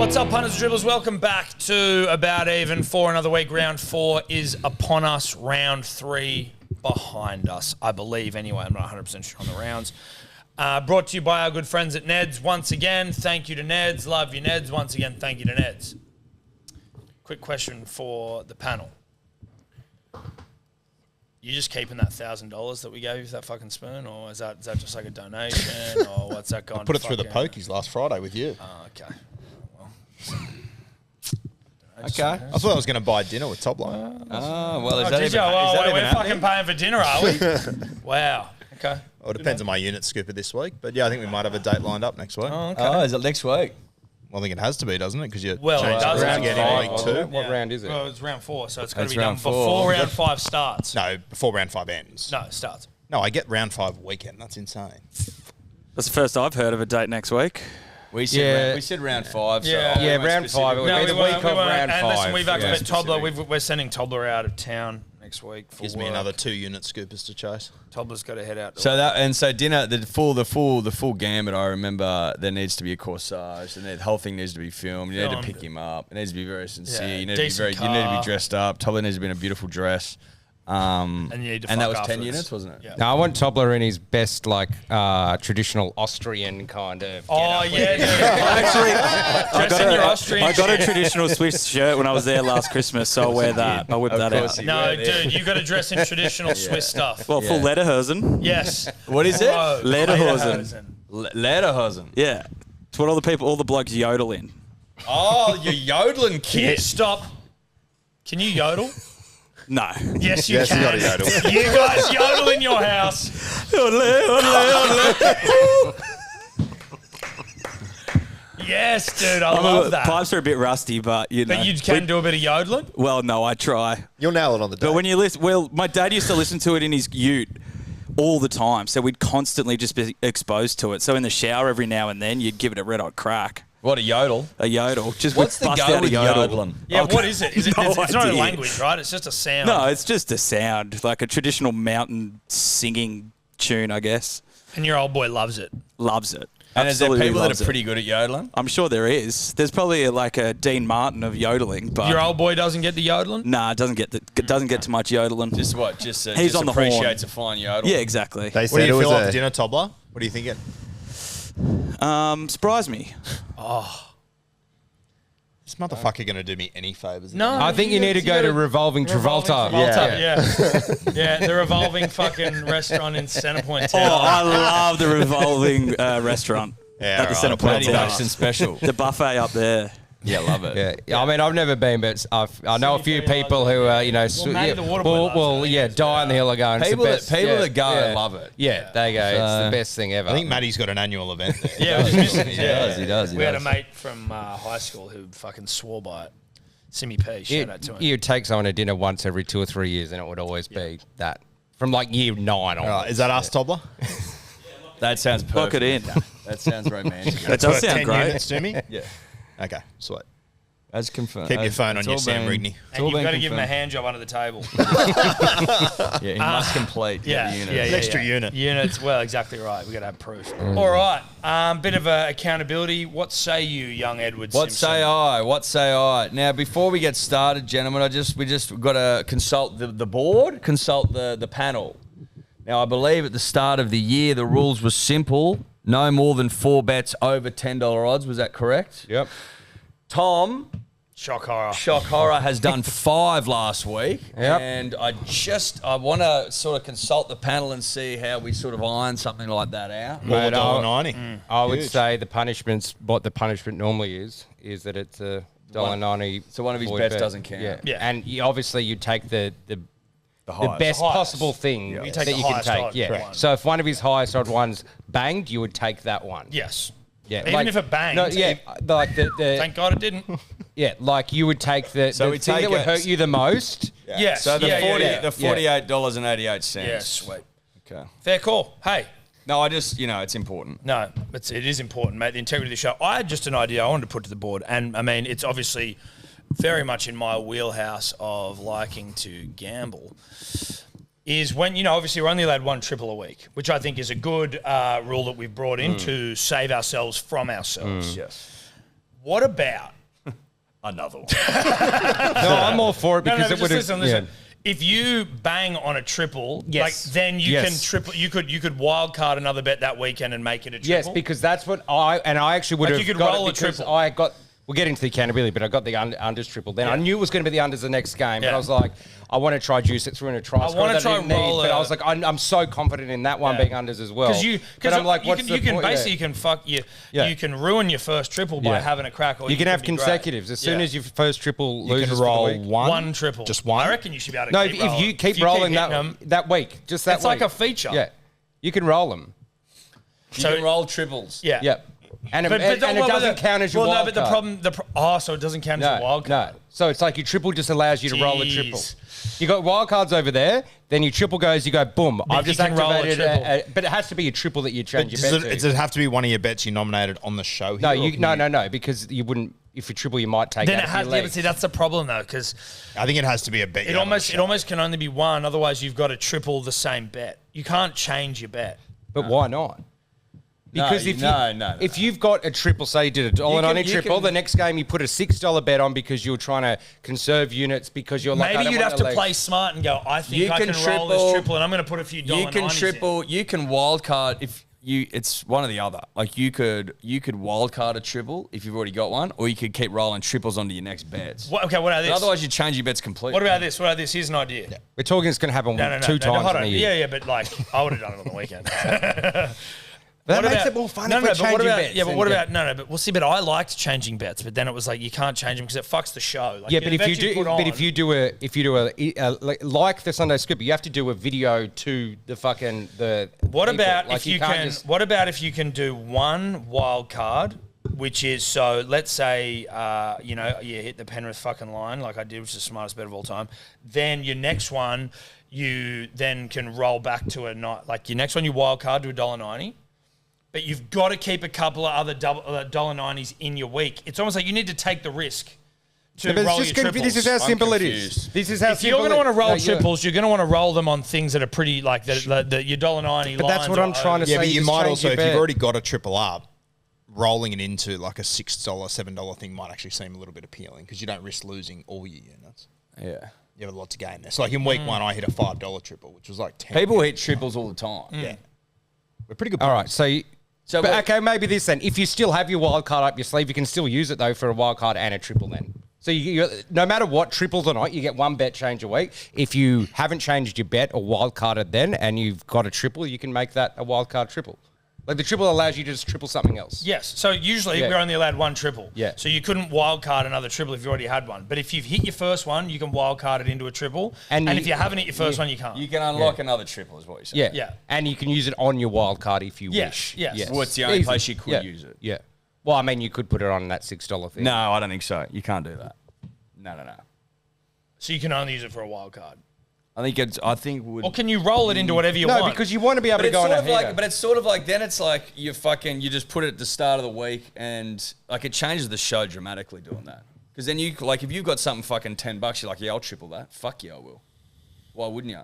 What's up, punters and dribblers? Welcome back to About Even for another week. Round 4 is upon us. Round 3 behind us, I believe. Anyway, I'm not 100% sure on the rounds. Brought to you by our good friends at Ned's. Once again, thank you to Ned's. Love you, Ned's. Once again, thank you to Ned's. Quick question for the panel. You just keeping that $1,000 that we gave you for that fucking spoon, or is that just like a donation, or what's that going? I put it through the pokies last Friday with you. Oh, okay. Okay. I thought I was going to buy dinner with Top Line. We're fucking paying for dinner, are we? Wow. Okay. Well, it depends on my unit scooper this week, but yeah, I think we might have a date lined up next week. Oh, okay. Oh, is it next week? Well, I think it has to be, doesn't it? Because you it does to get in week 2. What round is it? Well, it's round 4, so it's got to be round done 4. before round 5 starts. No, before round 5 ends. No, it starts. No, I get round 5 weekend. That's insane. That's the first I've heard of a date next week. We said round 5. So Yeah. Round 5. It would be the week of round 5. And listen, we've activated Yeah. Tobler. We're sending Tobler out of town next week for Gives work. me another 2 unit scoopers to chase. Tobler's got to head out. So dinner, the full gambit. I remember there needs to be a corsage, and the whole thing needs to be filmed. You need to pick him up. It needs to be very sincere. Yeah, you need to be dressed up. Tobler needs to be in a beautiful dress. And you need to and that was 10 afterwards. units, wasn't it? Yeah. No, I want Tobler in his best, traditional Austrian kind of. Oh, yeah, dude. I got a traditional Swiss shirt when I was there last Christmas, so I'll wear that. I'll whip that course out. you No, will. dude, you got to dress in traditional Swiss stuff. Well, full lederhosen. Yes. What is it? Oh, Lederhosen. Lederhosen. Yeah. It's what all the blokes yodel in. Oh, you're yodeling, kid. Stop. Can you yodel? No. Yes, you Yes, can. you gotta yodel. You guys yodel in your house. Yes, dude, I love that. Pipes are a bit rusty, but you know. But you can do a bit of yodeling? Well, no, I try. You'll nail it on the day. But when you listen, my dad used to listen to it in his ute all the time, so we'd constantly just be exposed to it. So in the shower every now and then, you'd give it a red hot crack. What, a yodel? A yodel. Just What's the bust go out with a yodel. yodeling? Yeah, what is it? Is it No it's not a idea. language, right? It's just a sound. No, it's just a sound, like a traditional mountain singing tune, I guess. And your old boy loves it. Loves it. And is there Absolutely people that loves are it. pretty good at yodeling? I'm sure there is. There's probably like a Dean Martin of yodeling, but Your old boy doesn't get the yodeling? nah, it doesn't get too much yodeling. Just what? Just He's on the horn. appreciates a fine yodel. Yeah, exactly. They What said do it you was feel off a dinner, Tobler? What are you thinking? Surprise me. This motherfucker going to do me any favours? No. I think you need to go to Revolving Travolta. Yeah, the revolving fucking restaurant in Centrepoint Oh, Town. I love the revolving restaurant Yeah, at the right. Centre Bloody Point. Buxton special. The buffet up there. Yeah, love it. Yeah, I mean, I've never been, but I know a few people who are, Matty the water boy loves it. die on the hill are going. It's People the that- best. people yeah, that go yeah. love it. Yeah, they go. It's the best thing ever. I think Matty's got an annual event there. Yeah, it was missing. He does. We had a mate from high school who fucking swore by it. Simi P, shout out to him. You would take someone to dinner once every 2 or 3 years, and it would always be that from like year 9 on. All right, is that us, Tobler? That sounds perfect. Lock it in. That sounds romantic. That does Worth sound 10 great. units to me? Yeah. Okay, sweet. As confirmed. Keep your phone on you, Sam Rigney. And you've got to give him a hand job under the table. Yeah, he must complete the unit. Extra unit. Units, well, exactly right. We've got to have proof. All right, bit of accountability. What say you, young Edward What Simpson? say I? What say I? Now, before we get started, gentlemen, we just got to consult the board, consult the panel. Now, I believe at the start of the year, the rules were simple. No more than 4 bets over $10 odds. Was that correct? Yep. Tom, Shock horror. Shock Horror, has done 5 last week. Yep. And I want to sort of consult the panel and see how we sort of iron something like that out. Mate, $1.90. I would Huge. say the punishment normally is that it's a $1.90. So one of his void bets bet. doesn't count. Yeah. And The obviously you take the highest. best highest. possible thing You take that the you can highest take. odd Yeah. one. So if one of his highest odd ones banged, you would take that one. Yes. Yeah. Even if it banged. No, yeah. Like the Thank God it didn't. yeah, like you would take the So we thing take that would it- hurt you the most. Yeah. Yes. So the Yeah, yeah, 40, yeah. the $48.88. Yeah, sweet. Okay. Fair call. Hey. No, I just, it's important. No, it is important, mate. The integrity of the show. I had just an idea I wanted to put to the board. And, I mean, it's obviously very much in my wheelhouse of liking to gamble. Is when, obviously we're only allowed 1 triple a week, which I think is a good rule that we've brought in to save ourselves from ourselves. Yes. What about Another one. No, I'm all for it because no, it would have. listen. If you bang on a triple, Yes. like then you Yes. can triple. You could wild card another bet that weekend and make it a triple. Yes, because that's what I actually would Like have you could got roll it a because triple. I got. We'll get into the accountability, but I got the unders triple. Then I knew it was going to be the unders the next game, but Yeah. I was like, I want to try juice it through in a try. I want to try roll but a- I was like, I'm so confident in that one Yeah. being unders as well. But I'm like, you what's can, the you can point? basically Yeah. you can fuck you. Yeah. You can ruin your first triple by Yeah. having a crack, or You can have be great. consecutives. As soon Yeah. as your first triple You loses can for the roll week. one triple, Just one? I reckon you should be able to. No, keep if rolling. you keep If rolling hitting that them, that week, just that it's week. like a feature. Yeah, you can roll them. You So- can roll triples. Yeah. Yeah, and it But doesn't count as your well, wild no, but the card. problem, so it doesn't count as a wild card. No. So it's like your triple just allows you to roll a triple. Jeez. You got wild cards over there, then your triple goes, you go, boom. I've you just can roll a activated triple. but it has to be a triple that you change Does your bet it, to. does it have to be one of your bets you nominated on the show? No, here, or can no, because you wouldn't. If you triple, you might take Then out it of has. your Yeah, but legs. see, that's the problem though, because I think it has to be a bet. it almost can only be one. Otherwise, you've got to triple the same bet. You can't change your bet. But why not? Because No, if you've got a triple, say you did a $1.90 you triple, can- the next game you put a $6 bet on because you're trying to conserve units because you're like, I Maybe don't you'd want have the to legs. play smart and go. I think You I can can roll this triple- triple, and I'm going to put a few You dollar can 90s triple. in. You can wild card if you. It's one or the other. Like you could wild card a triple if you've already got one, or you could keep rolling triples onto your next bets. Okay, what about But this? otherwise, you change your bets completely. What about this? What about this? Here's an idea. We're talking it's going to happen No, two times hold in on. a year. Yeah, but like I would have done it on the weekend. That What makes about- it more fun no, if no, we're but what changing about, bets. Yeah, but and what go- about But we'll see. But I liked changing bets, but then it was like you can't change them because it fucks the show. Like, Yeah, the but if bet you do, put but on- if you do like the Sunday Scoop, you have to do a video to the fucking the. What people. about Like, if you can't can? just- What about if you can do one wild card, which is so? Let's say you hit the Penrith fucking line like I did, which is the smartest bet of all time. Then your next one, you then can roll back to a night. Like your next one, you wild card to $1.90. But you've got to keep a couple of other $1.90s in your week. It's almost like you need to take the risk to Yeah, but it's roll just your gonna be- triples. this is how I'm simple it confused. is. This is how If you're simple going to want to roll No, you're- triples, you're going to want to roll them on things that are pretty like your $1.90. But that's what I'm trying to Yeah, say. but you just might change also, your if you've bet. already got a triple up, rolling it into like a $6, $7 thing might actually seem a little bit appealing because you don't risk losing all your units. Yeah. You have a lot to gain there. So like in week one, I hit a $5 triple, which was like 10. People hit triples all the time. Yeah. We're pretty good. All right, so. So But what- okay, maybe this then. If you still have your wild card up your sleeve, you can still use it though for a wild card and a triple then. So you no matter what, triples or not, you get one bet change a week. If you haven't changed your bet or wild carded then and you've got a triple, you can make that a wild card triple. Like the triple allows you to just triple something else. Yes. So usually Yeah. we're only allowed one triple. Yeah. So you couldn't wild card another triple if you already had one. But if you've hit your first one, you can wild card it into a triple. And And you- if you haven't hit your first one, you can't. You can unlock another triple, is what you're saying. Yeah. Yeah. And you can use it on your wild card if you Yes, wish. yes. Well, it's the only Easy. place you could Yeah. use it. Yeah. Well, I mean, you could put it on that $6 thing. No, I don't think so. You can't do that. No. So you can only use it for a wild card. I think would. Or can you roll it into whatever you No, want? because you want to be able But to it's go on sort a of heater. like, but it's sort of like then it's like you just put it at the start of the week and like it changes the show dramatically doing that. Because then you like if you've got something fucking $10, you're like, yeah, I'll triple that. Fuck yeah, I will. Why wouldn't you?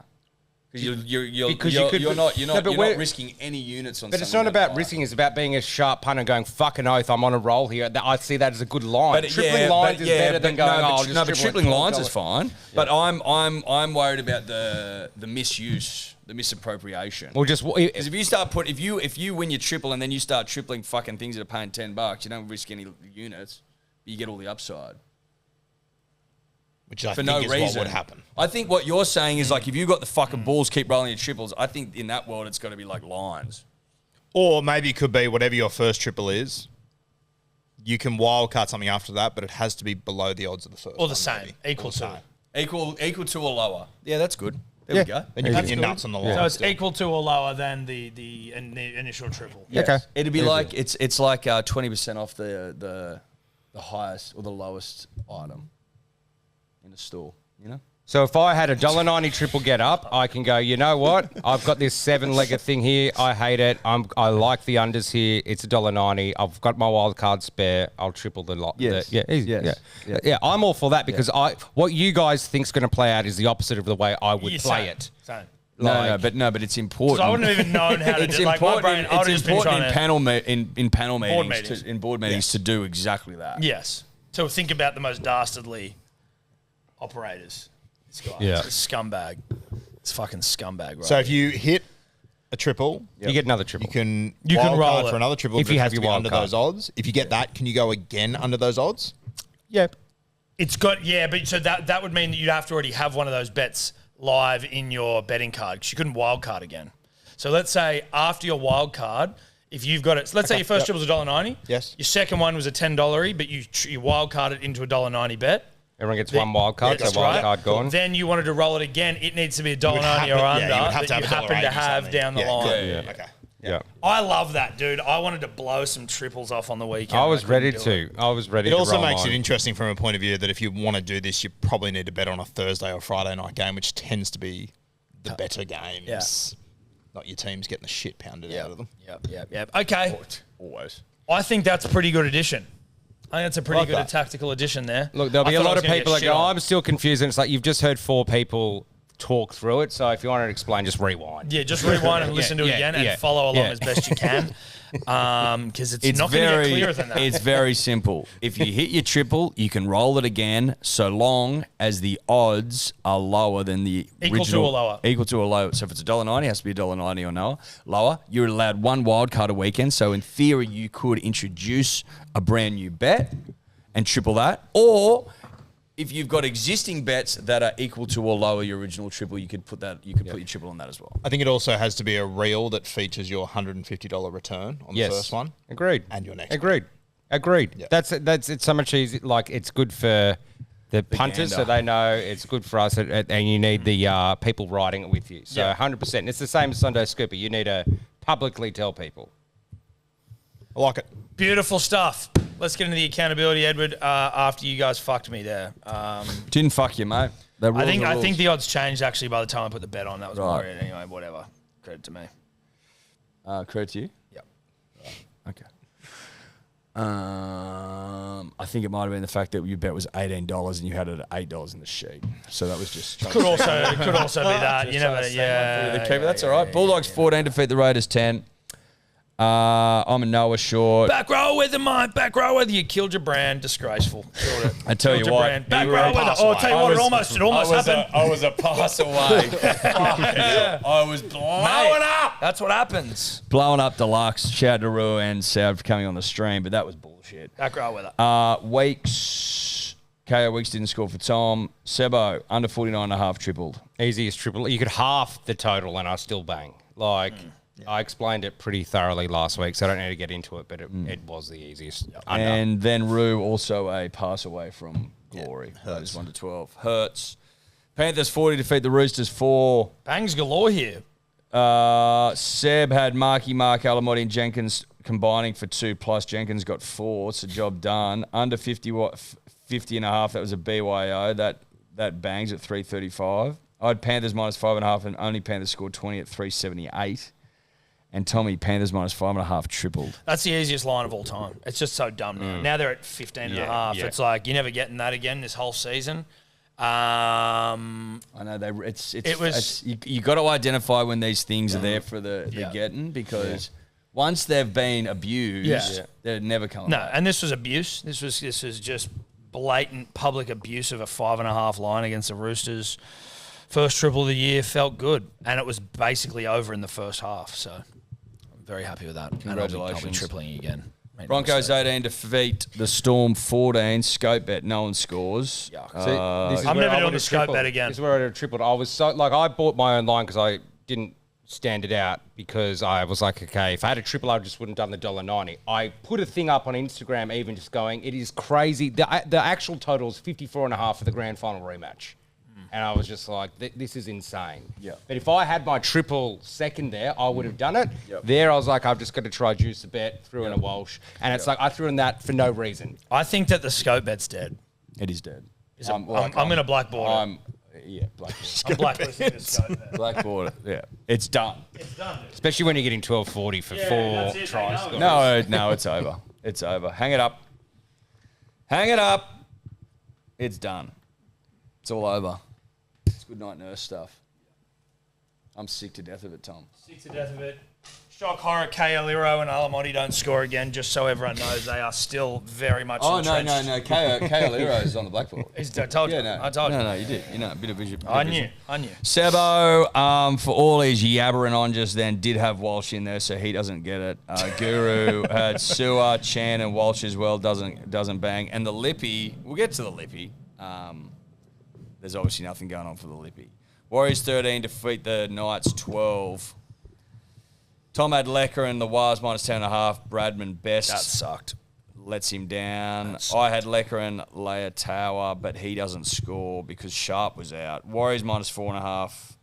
Because you're not risking any units on. But it's something not that about high. risking. It's about being a sharp punter, going fucking oath. I'm on a roll here. I see that as a good line. But Tripling lines is better than going. No, I'll but, just no, but triple tripling it lines $12. is fine. But I'm worried about the misuse, the misappropriation. Well, just Because if you start if you win your triple and then you start tripling fucking things that are paying $10, you don't risk any units, but you get all the upside. Which I For think no is reason. what would happen. I think what you're saying is like if you got the fucking balls, keep rolling your triples. I think in that world it's got to be like lines. Or maybe it could be whatever your first triple is. You can wild card something after that, but it has to be below the odds of the first. or the one, same, maybe. equal Or the to. same. Equal to or lower. Yeah, that's good. There we go. Then you put your nuts on the line. So it's still. equal to or lower than the initial triple. Okay. It'd be like it's like 20% off the highest or the lowest item in the store. You know. So if I had a $1.90 triple get up, I can go, you know what? I've got this 7-legger thing here. I hate it. I like the unders here. It's $1.90. I've got my wild card spare. I'll triple the lot. Yes. Easy. Yes. Yeah. Yeah, I'm all for that because what you guys think's going to play out is the opposite of the way I would Yeah, play same, it. Same. But it's important. So I wouldn't have even known how to It's do like my important. brain. I would It's have just been important trying in panel meetings, meetings. board meetings to do exactly that. Yes. So think about the most dastardly operators. This guy. Yeah. It's a scumbag. It's fucking scumbag, right? So if you hit a triple, You get another triple. you can roll card it. for another triple If but you it have has to your be wild under card. those odds. If you get that, can you go again under those odds? Yeah. It's got, yeah, but so that would mean that you'd have to already have one of those bets live in your betting card because you couldn't wild card again. So let's say after your wild card, if you've got it, so let's say your first trip was $1.90. Yes. Your second one was a $10, but you wild card it into a $1.90 bet. Everyone gets one wild card, That's so wild right. card gone. Then you wanted to roll it again. It needs to be $1.90 or under you would have to that you have happen to $1.80 have something. down the Yeah, line. good. Okay. Yeah. I love that, dude. I wanted to blow some triples off on the weekend. I was couldn't ready do to. it. I was ready It to also roll makes it mine. interesting from a point of view that if you want to do this, you probably need to bet on a Thursday or Friday night game, which tends to be the better games. Yeah. Not your teams getting the shit pounded out of them. Yep. Okay. Always. I think that's a pretty good addition. I think that's a pretty good tactical addition there. Look, there'll I be a thought I lot was of gonna people get that shit go, on. I'm still confused. And it's like, you've just heard four people talk through it. So if you want to explain, just rewind. Yeah, just rewind and listen to it again and follow along as best you can. Because it's not going to get clearer than that. It's very simple. If you hit your triple, you can roll it again, so long as the odds are lower than the Equal to original. or lower. Equal to or lower. So if it's $1.90, it has to be $1.90 or lower. You're allowed one wild card a weekend. So in theory, you could introduce a brand new bet and triple that, or if you've got existing bets that are equal to or lower your original triple, you could put that. You could put your triple on that as well. I think it also has to be a reel that features your $150 return on the first one. Agreed. And your next Agreed. Agreed. Yeah. That's it's so much easier. Like, it's good for the punters, so gander. they know. It's good for us, and you need the people riding it with you. So 100%. It's the same as Sunday Scooper. You need to publicly tell people. I like it. Beautiful stuff. Let's get into the accountability, Edward. After you guys fucked me there, Didn't fuck you, mate. I think the odds changed actually by the time I put the bet on. That was Right. my read anyway. Whatever. Credit to me. credit to you. Yep. Okay. I think it might have been the fact that your bet was $18 and you had it at $8 in the sheet. So that was just Could also be that. You never. Yeah. That's all right. Bulldogs 14 defeat the Raiders 10. I'm a Noah short. Back row with him, mate. Back row with you. Killed your brand. Disgraceful. Killed it. I tell Killed you your what, brand. Back you row were with it. pass Oh, I'll away. tell you what. It almost happened. I was a pass away. I was blowing up. That's what happens. Blowing up deluxe. Shout out to Rue and Sav for coming on the stream, but that was bullshit. Back row with it. Weeks. KO Weeks didn't score for Tom. Sebbo, under 49.5 tripled. Easiest triple. You could half the total, and I still bang. Like. I explained it pretty thoroughly last week, so I don't need to get into it, but it was the easiest. Under. And then Rue also a pass away from glory. That is 1 to 12. Hurts. Panthers 40 defeat the Roosters 4. Bangs galore here. Seb had Mark, Alamotti, and Jenkins combining for 2, plus Jenkins got 4. It's a job done. Under 50 and a half, that was a BYO. That bangs at 335. I had Panthers minus 5.5, and only Panthers scored 20 at 378. And Tommy, Panthers minus 5.5 tripled. That's the easiest line of all time. It's just so dumb now. Now they're at 15 and a half. yeah. It's like you're never getting that again this whole season. I know you got to identify when these things are there for the getting, because once they've been abused, they're never coming No, back. and this was abuse. This was just blatant public abuse of a 5.5 line against the Roosters. First triple of the year, felt good, and it was basically over in the first half. So I'm very happy with that. Congratulations. And I'll be tripling again. Made no Broncos mistake. 18 defeat the Storm 14. Scope bet, no one scores. Yuck. This is I'm where never I doing would've the scope tripled. bet again. This is where I would have tripled. I was so I bought my own line because I didn't stand it out, because I was like, okay, if I had a triple, I just wouldn't have done the $1.90. I put a thing up on Instagram, even just going, it is crazy. The actual total is 54.5 for the grand final rematch. And I was just like, this is insane. Yeah. But if I had my triple second there, I would have done it. There, I was like, I've just got to try juice a bet, threw in a Walsh. And it's like, I threw in that for no reason. I think that the scope bet's dead. It is dead. I'm going to blackboard it. Blackboard. I'm blacklisting the scope bet. Blackboard. Yeah. It's done. It's done. Especially when you're getting 12.40 for that's four it, tries. they know. No, it's over. It's over. Hang it up. Hang it up. It's done. It's all over. It's good night nurse stuff. I'm sick to death of it, Tom. Sick to death of it. Shock horror, Kaoliro and Alamotti don't score again, just so everyone knows they are still very much entrenched. No. Kaoliro is on the blackboard. I told you. I told you. No, you did. You know, a bit of vision. I knew. Sebbo, for all he's yabbering on just then, did have Walsh in there, so he doesn't get it. Guru had Sewer, Chan, and Walsh as well. Doesn't bang. And the Lippy, we'll get to the Lippy. There's obviously nothing going on for the Lippy. Warriors 13 defeat the Knights 12. Tom had Lecker and the Wars -10.5. Bradman best. That sucked. Lets him down. I had Lecker and Leia Tower, but he doesn't score because Sharp was out. Warriors -4.5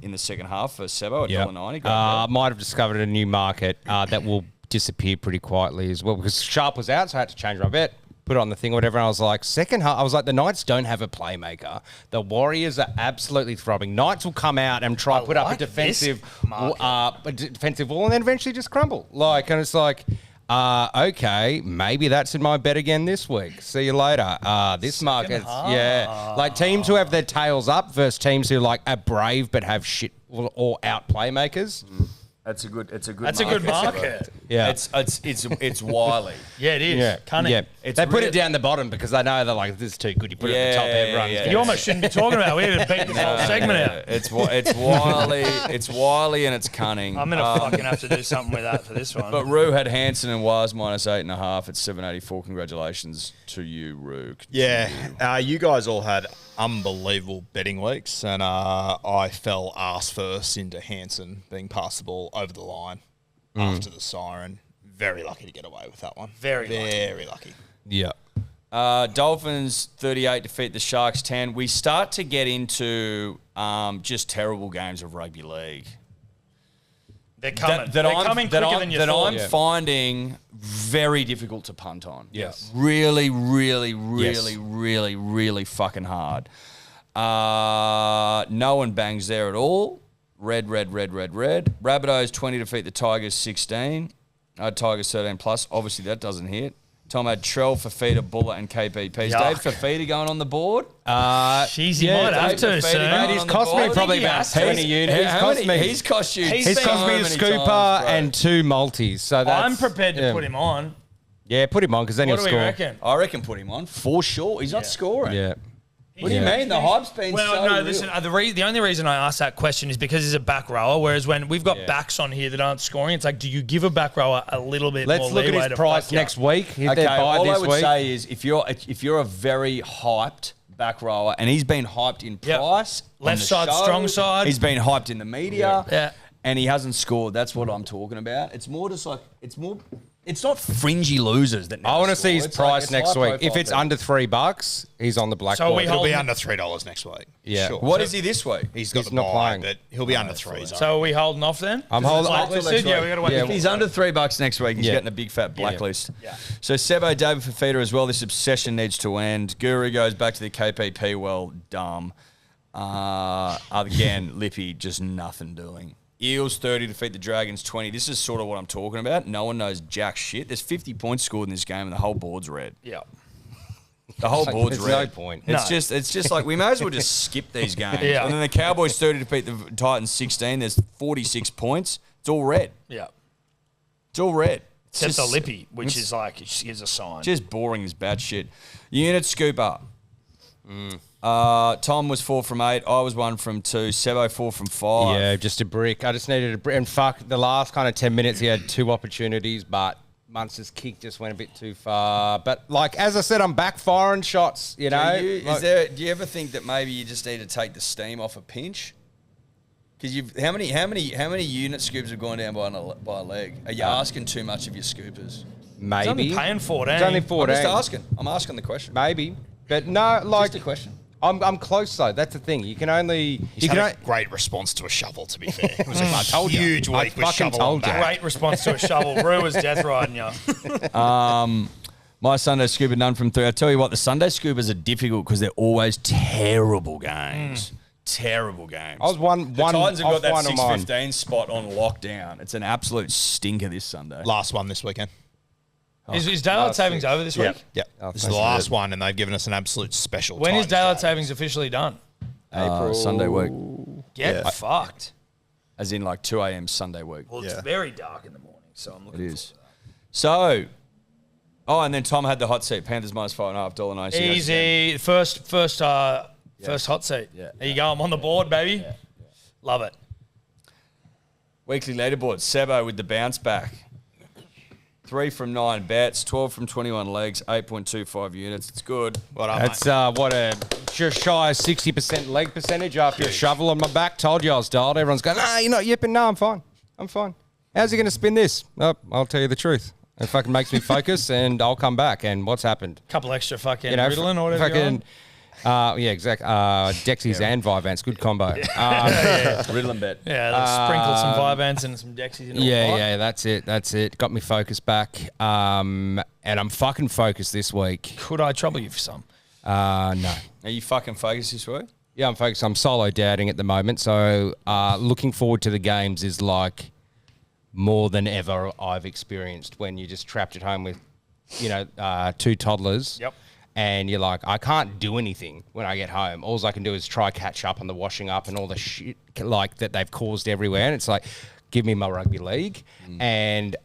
in the second half for Sebbo at $1.90. I might have discovered a new market that will disappear pretty quietly as well because Sharp was out, so I had to change my bet. Put it on the thing or whatever, and I was like, second half, I was like, the Knights don't have a playmaker. The Warriors are absolutely throbbing. Knights will come out and try to put up a defensive wall, and then eventually just crumble. And it's like, okay, maybe that's in my bet again this week. See you later. This market, like teams who have their tails up versus teams who like are brave but have shit or out playmakers. That's a good. That's a good market. Yeah, it's wily. Yeah, it is. Yeah, Cunning. Yeah. They put it down the bottom because they know they're like, this is too good. You put it at the top, everyone's You almost shouldn't be talking about it. We had to beat this whole segment out. It's wily. It's wily and it's cunning. I'm gonna fucking have to do something with that for this one. But Rue had Hanson and Waz -8.5 at 784. Congratulations to you, Rue. Yeah, you guys all had unbelievable betting weeks, and I fell ass first into Hanson being passable over the line after the siren. Very lucky to get away with that one. Very lucky. Yeah. Dolphins 38 defeat the Sharks 10. We start to get into just terrible games of rugby league. They're coming. They're coming quicker than you thought. I'm finding very difficult to punt on. Yes. Really fucking hard. No one bangs there at all. Red. Rabbitohs 20 defeat the Tigers 16. I had Tigers 13 plus. Obviously that doesn't hit. Tom had Trell, Fafita, Buller, and KPPs. Yuck. Dave Fafita going on the board. Jeez, he might have to soon. Mate, he's cost me probably about 20 units. He's cost you. He's cost me a scooper and 2 multis. So that's, I'm prepared to put him on. Yeah, put him on because then What he'll do we score. reckon? I reckon put him on for sure. He's not scoring. Yeah. What do you mean? The hype's been Well, so no, real. listen, the only reason I asked that question is because he's a back rower, whereas when we've got backs on here that aren't scoring, it's like, do you give a back rower a little bit more Let's look leeway at to his price fuck you next up? week. Okay, all I would say is if you're a very hyped back rower, and he's been hyped in price, on left the side, show, strong side. he's been hyped in the media, Yeah. and he hasn't scored. That's what I'm talking about. It's more just like it's not fringy losers that. I want to see his It's like- price it's next high week. If profile it's betting. under $3, he's on the blackboard. So we He'll hold be him- under $3 next week. Yeah. Sure. What is he this week? He's got He's the not buy, playing. but he'll be under 3. So are we holding off then? I'm 'Cause holding it's off till blacklisted? Yeah, we got to wait. If he's under $3 next week, he's getting a big fat blacklist. Yeah. So Sebbo, David Fafita as well. This obsession needs to end. Guru goes back to the KPP. Well, dumb. Again, Lippy just nothing doing. Eels 30 defeat the Dragons 20. This is sort of what I'm talking about. No one knows jack shit. There's 50 points scored in this game, and the whole board's red. Yeah. The whole board's There's red. no point. It's just like we may as well just skip these games. Yeah. And then the Cowboys 30 defeat the Titans 16. There's 46 points. It's all red. Yeah. It's all red. It's Except the just- Lippy, which is like, is a sign. just boring as bad shit. Unit scoop up. Tom was 4 from 8. I was 1 from 2. Sebbo 4 from 5. Yeah, just a brick. I just needed a brick. And fuck, the last kind of 10 minutes, he had 2 opportunities, but Munster's kick just went a bit too far. But, like, as I said, I'm backfiring shots, you know? Do you, Like- do you ever think that maybe you just need to take the steam off a pinch? Because how many unit scoops have gone down by a leg? Are you asking too much of your scoopers? Maybe. He's only paying 14. It's only I'm 14. just asking. I'm asking the question. Maybe. But no, like... Just a question. I'm close, though. That's the thing. You can only... He's had a great response to a shovel, to be fair. It was a huge I week with fucking shovel told on you. back. Great response to a shovel. Rue was death riding you. My Sunday Scooper none from 3. I tell you what, the Sunday Scoopers are difficult because they're always terrible games. Terrible games. I was one The Titans have got off that one on mine. 6:15 spot on lockdown. It's an absolute stinker this Sunday. Last one this weekend. Is daylight savings over this week? Yeah. This is the last one, and they've given us an absolute special When is Titans daylight game. savings officially done? April Sunday week. Get fucked. as in like 2 a.m. Sunday week. Well, it's very dark in the morning, so I'm looking It forward is. to that. So, and then Tom had the hot seat. Panthers -5.5, $1.90. Easy. First hot seat. Yeah. There you go. I'm on the board, baby. Love it. Weekly leaderboard. Sebbo with the bounce back. 3 from 9 bets, 12 from 21 legs, 8.25 units. It's good. What up, That's what a just shy of 60% leg percentage after a shovel on my back. Told you I was dialed. Everyone's going, you're not yipping. No, I'm fine. I'm fine. How's he going to spin this? Oh, I'll tell you the truth. It fucking makes me focus, and I'll come back. And what's happened? Couple extra fucking Ritalin or whatever. Fucking, yeah, exactly. Dexies and Vyvanse, good combo. Ritalin bet. Yeah, sprinkle some Vyvanse and some Dexies in it. Yeah, that's it. Got me focused back. And I'm fucking focused this week. Could I trouble you for some? No. Are you fucking focused this week? Yeah, I'm focused. I'm solo dadding at the moment, so looking forward to the games is like more than ever I've experienced when you're just trapped at home with, 2 toddlers. Yep. And you're like, I can't do anything when I get home. All I can do is try catch up on the washing up and all the shit like that they've caused everywhere. And it's like, give me my rugby league. And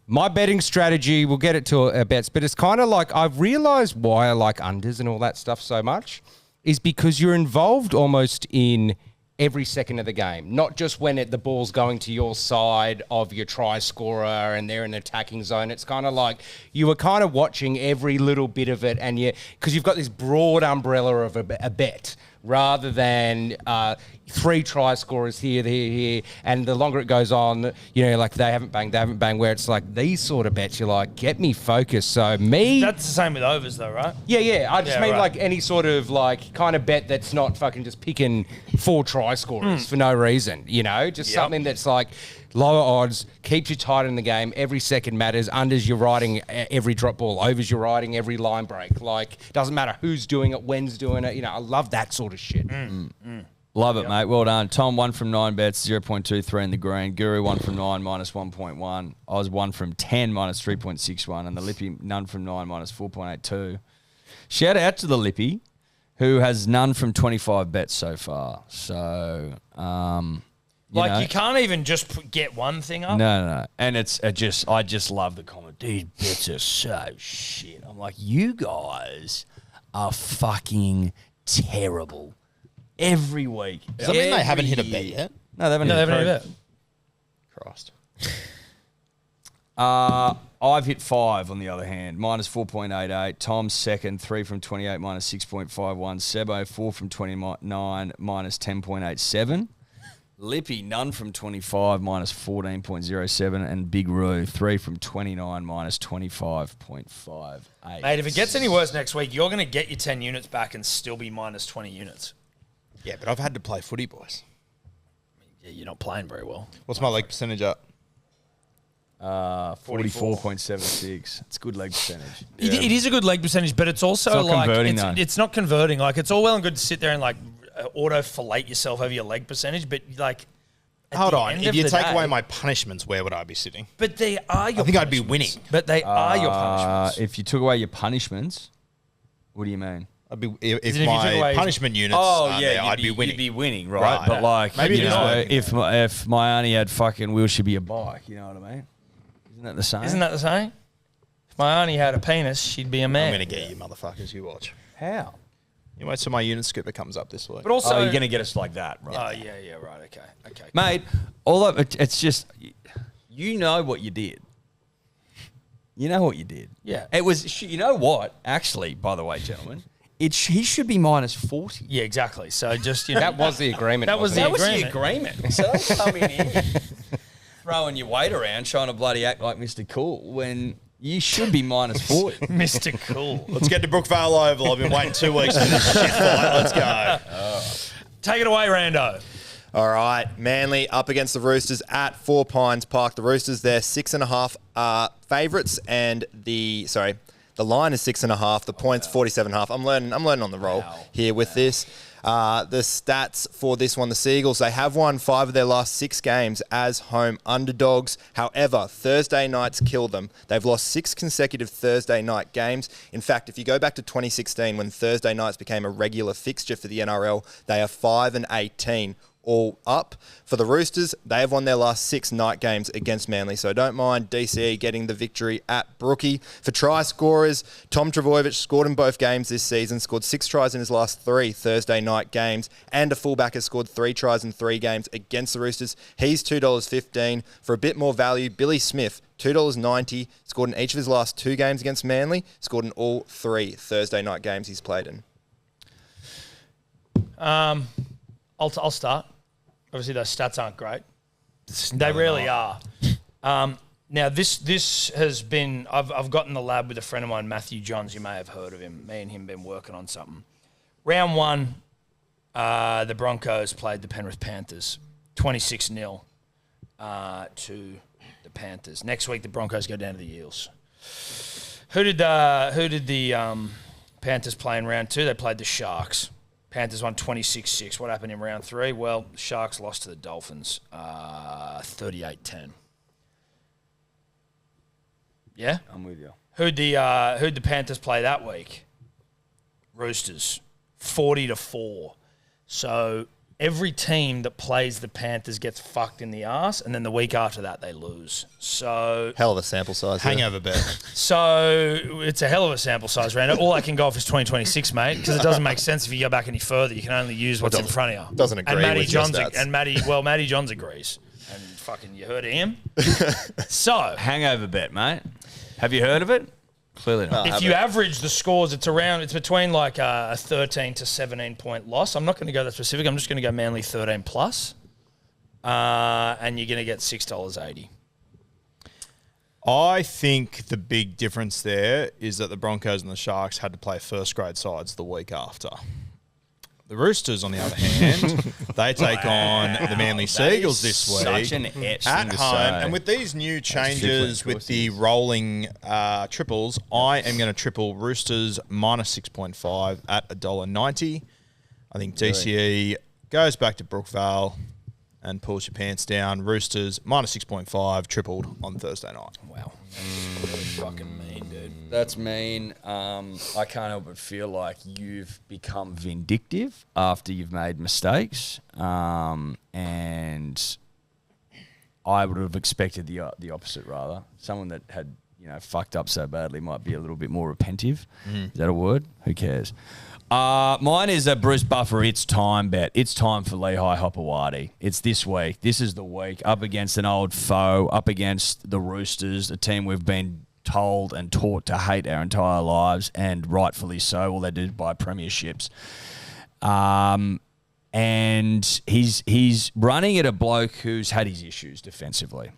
my betting strategy, we'll get it to a bets, but it's kind of like I've realised why I like unders and all that stuff so much is because you're involved almost in every second of the game, not just when the ball's going to your side of your try scorer and they're in the attacking zone. It's kind of like you were kind of watching every little bit of it, and because you've got this broad umbrella of a bet rather than 3 try scorers here, and the longer it goes on, like they haven't banged, where it's like these sort of bets, you're like, get me focused. So That's the same with overs though, right? Yeah. I just mean right. like any sort of like kind of bet that's not fucking just picking 4 try scorers for no reason, just something that's like lower odds, keeps you tight in the game. Every second matters. Unders, you're riding every drop ball. Overs, you're riding every line break. Like, doesn't matter who's doing it, when's doing it. I love that sort of shit. Love it, mate. Well done. Tom, 1 from 9 bets, 0.23 in the green. Guru, 1 from 9, -1.1. I was 1 from 10, -3.61. And the Lippy, none from 9, -4.82. Shout out to the Lippy, who has none from 25 bets so far. So, you can't even just get one thing up. No. And I just love the comment. These bets are so shit. I'm like, you guys are fucking terrible. Every week. Does that mean they haven't hit a bet yet? No, they haven't No, hit they haven't a hit it. Christ. I've hit 5 on the other hand, -4.88. Tom's second, 3 from 28, -6.51. Sebbo, 4 from 29, -10.87. Lippy, none from 25, -14.07. And Big Roo, 3 from 29, -25.58. Mate, if it gets any worse next week, you're going to get your 10 units back and still be -20 units. Yeah, but I've had to play footy, boys. Yeah, you're not playing very well. What's my leg percentage at? 44.76. It's a good leg percentage. It is a good leg percentage, but it's also It's not like converting, though. it's not converting. Like, it's all well and good to sit there and like auto fillet yourself over your leg percentage, but like, at Hold the on. end If of you the take day- away my punishments, where would I be sitting? but they are your. I think I'd be punishments. winning. But they are your punishments. If you took away your punishments, what do you mean? I'd be if As in if you took my away- punishment units. I'd be winning. You'd be winning, right? Right. But like, Maybe you it is know, working. if my auntie had fucking wheel, she'd be a bike. You know what I mean? Isn't that the same? Isn't that the same? If my auntie had a penis, she'd be a man. I'm going to get you motherfuckers. You watch. How? You wait till my unit scooper comes up this week. But also, You're gonna get us like that, right? Oh yeah, right, okay. Mate, all of it's just, you know what you did. You know what you did. Yeah. It was, you know what? Actually, by the way, gentlemen, he should be -40. Yeah, exactly. So just That was the agreement. That was wasn't the it? agreement. So don't come in here throwing your weight around, trying to bloody act like Mr. Cool when you should be -40. Mr. Cool. Let's get to Brookvale Oval. I've been waiting 2 weeks for this shit fight. Let's go. Take it away, Rando. All right, Manly up against the Roosters at 4 Pines Park. The Roosters, they're 6.5 favourites, and the line is 6.5. The points 47.5. I'm learning on the roll here with this. The stats for this one, the Seagulls, they have won 5 of their last 6 games as home underdogs. However, Thursday nights kill them. They've lost 6 consecutive Thursday night games. In fact, if you go back to 2016 when Thursday nights became a regular fixture for the NRL, they are 5-18. all up. For the Roosters, they have won their last 6 night games against Manly, so don't mind DCE getting the victory at Brookie. For try scorers, Tom Trbojevic scored in both games this season, scored 6 tries in his last 3 Thursday night games, and a fullback has scored 3 tries in 3 games against the Roosters. He's $2.15. For a bit more value, Billy Smith, $2.90, scored in each of his last 2 games against Manly, scored in all 3 Thursday night games he's played in. I'll start. Obviously, those stats aren't great. They really are. Now, this has been... I've got in the lab with a friend of mine, Matthew Johns. You may have heard of him. Me and him been working on something. Round 1, the Broncos played the Penrith Panthers, 26-0 to the Panthers. Next week, the Broncos go down to the Eels. Who did the Panthers play in round 2? They played the Sharks. Panthers won 26-6. What happened in round 3? Well, the Sharks lost to the Dolphins, 38-10. Yeah? I'm with you. Who'd the Panthers play that week? Roosters, 40-4. So every team that plays the Panthers gets fucked in the ass, and then the week after that they lose. So Hell of a sample size. there. Hangover bet. So it's a hell of a sample size, Rando. All I can go off is 2026, mate, because it doesn't make sense if you go back any further. You can only use what's in front of you. Doesn't agree and Matty with your Johns stats. and Matty Johns agrees. And fucking, you heard of him. So Hangover bet, mate. Have you heard of it? Clearly not. if you average the scores, it's between like a 13 to 17 point loss. I'm not going to go that specific. I'm just going to go Manly 13 plus, and you're going to get $6.80. I think the big difference there is that the Broncos and the Sharks had to play first grade sides the week after. The Roosters, on the other hand, they take on the Manly Seagulls this week Such an etch at thing to home. say. And with these new changes particularly with the rolling triples, I am going to triple Roosters minus 6.5 at $1.90. I think DCE goes back to Brookvale and pulls your pants down. Roosters minus 6.5 tripled on Thursday night. Wow. Fucking mean, dude. That's mean. I can't help but feel like you've become vindictive after you've made mistakes, and I would have expected the opposite. Rather, someone that had fucked up so badly might be a little bit more repentive. Is that a word? Who cares? Mine is a Bruce Buffer. It's time bet. It's time for Lehigh Hopewadi. It's this week. This is the week up against an old foe, up against the Roosters, a team we've been told and taught to hate our entire lives, and rightfully so. All they did by premierships. And he's running at a bloke who's had his issues defensively.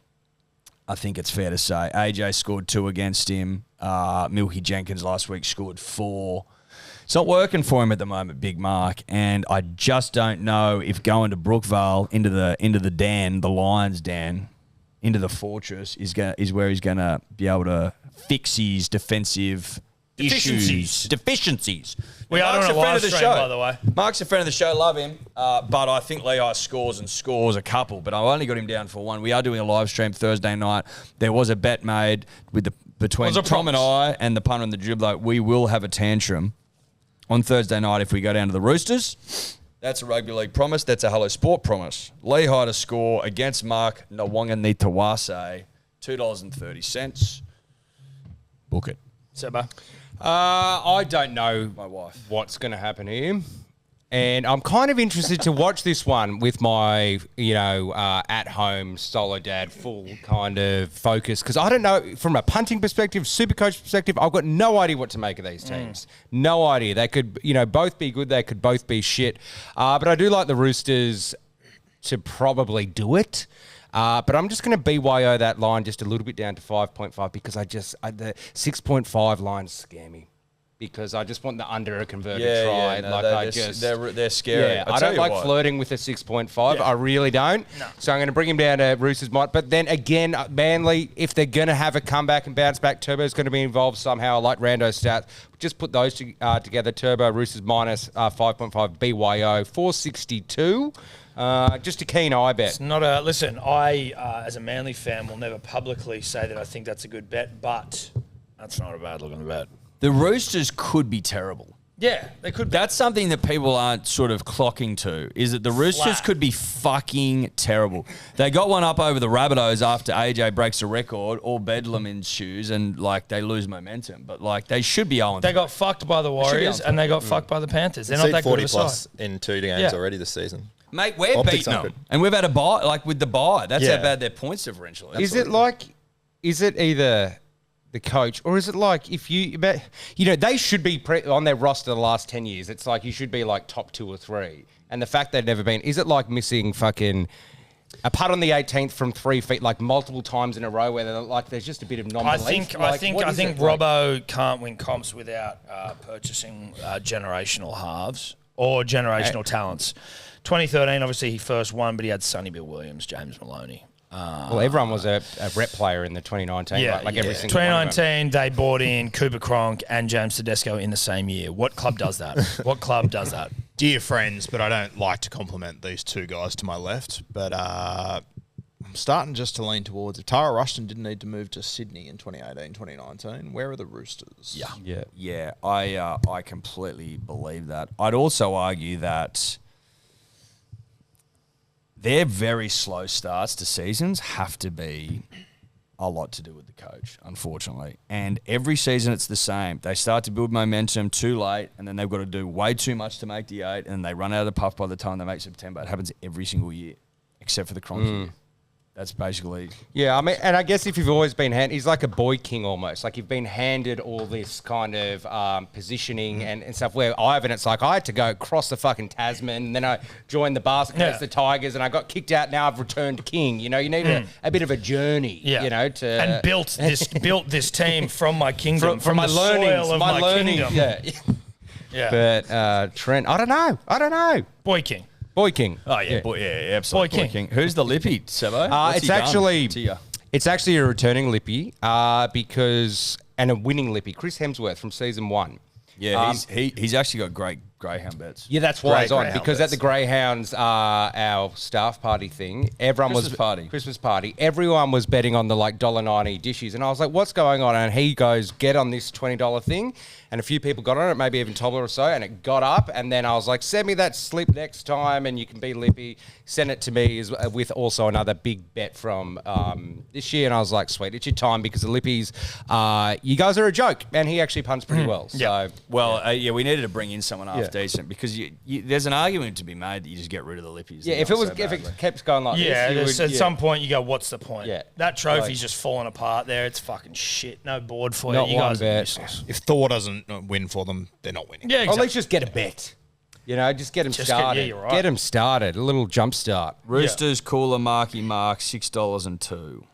I think it's fair to say. AJ scored 2 against him. Milky Jenkins last week scored 4. It's not working for him at the moment, Big Mark, and I just don't know if going to Brookvale into the den, the Lions' den, into the fortress is where he's gonna be able to fix his defensive deficiencies. We are doing a live stream, by the way. Mark's a friend of the show, love him, but I think Lehigh scores a couple, but I only got him down for 1. We are doing a live stream Thursday night. There was a bet made between Tom and I and the punter and the dribbler. We will have a tantrum on Thursday night if we go down to the Roosters. That's a rugby league promise. That's a Hello Sport promise. Lehigh to score against Mark Nwanganitawase, $2.30. Book it. Sebbo. I don't know My wife. what's going to happen here. And I'm kind of interested to watch this one with my, at-home Solidad full kind of focus. Because I don't know, from a punting perspective, Supercoach perspective, I've got no idea what to make of these teams. No idea. They could, both be good. They could both be shit. But I do like the Roosters to probably do it. But I'm just going to BYO that line just a little bit down to 5.5 because the 6.5 lines scare me. Because I just want the under a converted try. They're scary. Yeah, I don't like flirting with a 6.5. Yeah. I really don't. No. So I'm going to bring him down to Roosters might. But then again, Manly, if they're going to have a comeback and bounce back, Turbo's going to be involved somehow. I like Rando's stats. Just put those together. Turbo, Roosters minus 5.5, BYO, 462. Just a keen eye bet. It's not a... Listen, I, as a Manly fan, will never publicly say that I think that's a good bet, but that's not a bad looking bet. The Roosters could be terrible. Yeah, they could be. That's something that people aren't sort of clocking to, is that the Roosters Flat. could be fucking terrible. They got one up over the Rabbitohs after AJ breaks a record, all bedlam in shoes, and, like, they lose momentum. But, like, they should be 0-3. They got fucked by the Warriors and they got fucked by the Panthers. They're not that good 40 of a plus side. in 2 games Yeah. already this season. Mate, we're Optics beating aren't them. good. And we've had a bye, like, with the bye. That's Yeah. how bad their points differential is. Is it either the coach or is it like if they should be on their roster the last 10 years. It's like you should be like top 2 or 3. And the fact they've never been, is it like missing fucking a putt on the 18th from 3 feet like multiple times in a row where they're like there's just a bit of non-belief? I think Robbo can't win comps without purchasing generational halves or generational talents. 2013, obviously he first won, but he had Sonny Bill Williams, James Maloney. Well, everyone was a rep player in the 2019. Yeah, right? Like every single one of them. 2019, they bought in Cooper Cronk and James Tedesco in the same year. What club does that? What club does that? Dear friends, but I don't like to compliment these two guys to my left. But I'm starting just to lean towards if Tara Rushton didn't need to move to Sydney in 2018, 2019, where are the Roosters? Yeah, I completely believe that. I'd also argue that their very slow starts to seasons have to be a lot to do with the coach, unfortunately. And every season it's the same. They start to build momentum too late, and then they've got to do way too much to make the 8, and they run out of the puff by the time they make September. It happens every single year, except for the Cronk year. That's basically... Yeah, I mean, and I guess if you've always been handed... He's like a boy king almost. Like you've been handed all this kind of positioning and stuff where Ivan, it's like I had to go across the fucking Tasman and then I joined the basket against the Tigers and I got kicked out. Now I've returned king. You know, you need a bit of a journey, you know, to... And built this team from my kingdom, from the my learnings, soil of my kingdom. Yeah. Yeah. But Trent, I don't know. Boy King. Boy king. Oh, yeah, absolutely. Boy King. Who's the Lippy, Sebbo? It's actually a returning Lippy because and a winning Lippy, Chris Hemsworth from season 1. Yeah, he's actually got great greyhound bets. Yeah, that's why he's on Greyhound because at bets. the Greyhounds, our staff party thing, everyone Christmas party. Everyone was betting on the like $1.90 dishes, and I was like, "What's going on?" And he goes, "Get on this $20 thing," and a few people got on it, maybe even Tobler or so, and it got up. And then I was like, "Send me that slip next time, and you can be Lippy." Send it to me with also another big bet from this year, and I was like, "Sweet, it's your time," because the Lippies, you guys are a joke, and he actually punts pretty well. So. Well, we needed to bring in someone half decent because there's an argument to be made that you just get rid of the Lippies. Yeah, if it kept going like this, at some point you go, what's the point? Yeah. That trophy's just falling apart there. It's fucking shit. No board for Not you. You one guys are bet. useless. If Thor doesn't win for them, they're not winning. Yeah, Or exactly. at least just get a bet. You know, just get him started. you're right. Get him started. A little jump start. Roosters, Cooler, Marky Mark, $6.02.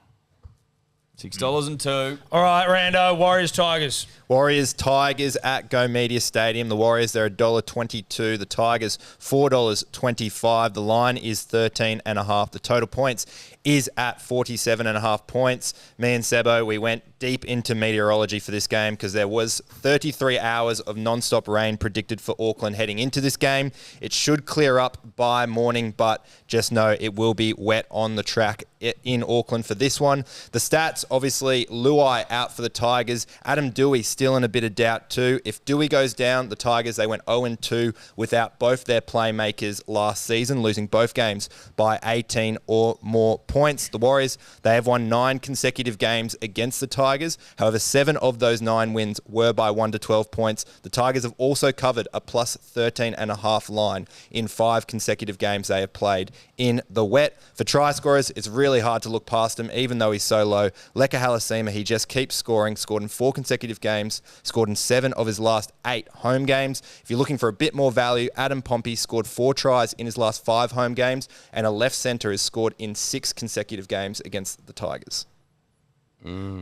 $6.02. All right, Rando, Warriors, Tigers. Warriors, Tigers at Go Media Stadium. The Warriors, they're $1.22. The Tigers, $4.25. The line is 13.5. The total points is at 47.5 points. Me and Sebbo, we went deep into meteorology for this game because there was 33 hours of non-stop rain predicted for Auckland heading into this game. It should clear up by morning, but just know it will be wet on the track in Auckland for this one. The stats, obviously, Luai out for the Tigers. Adam Dewey still in a bit of doubt too. If Dewey goes down, the Tigers, they went 0-2 without both their playmakers last season, losing both games by 18 or more points. The Warriors, they have won 9 consecutive games against the Tigers. However, 7 of those 9 wins were by 1 to 12 points. The Tigers have also covered a plus 13.5 line in 5 consecutive games they have played in the wet. For try scorers, it's really hard to look past him, even though he's so low. Leka Halasima, he just keeps scoring, scored in 4 consecutive games, scored in 7 of his last 8 home games. If you're looking for a bit more value, Adam Pompey scored 4 tries in his last 5 home games, and a left centre has scored in 6 consecutive games against the Tigers.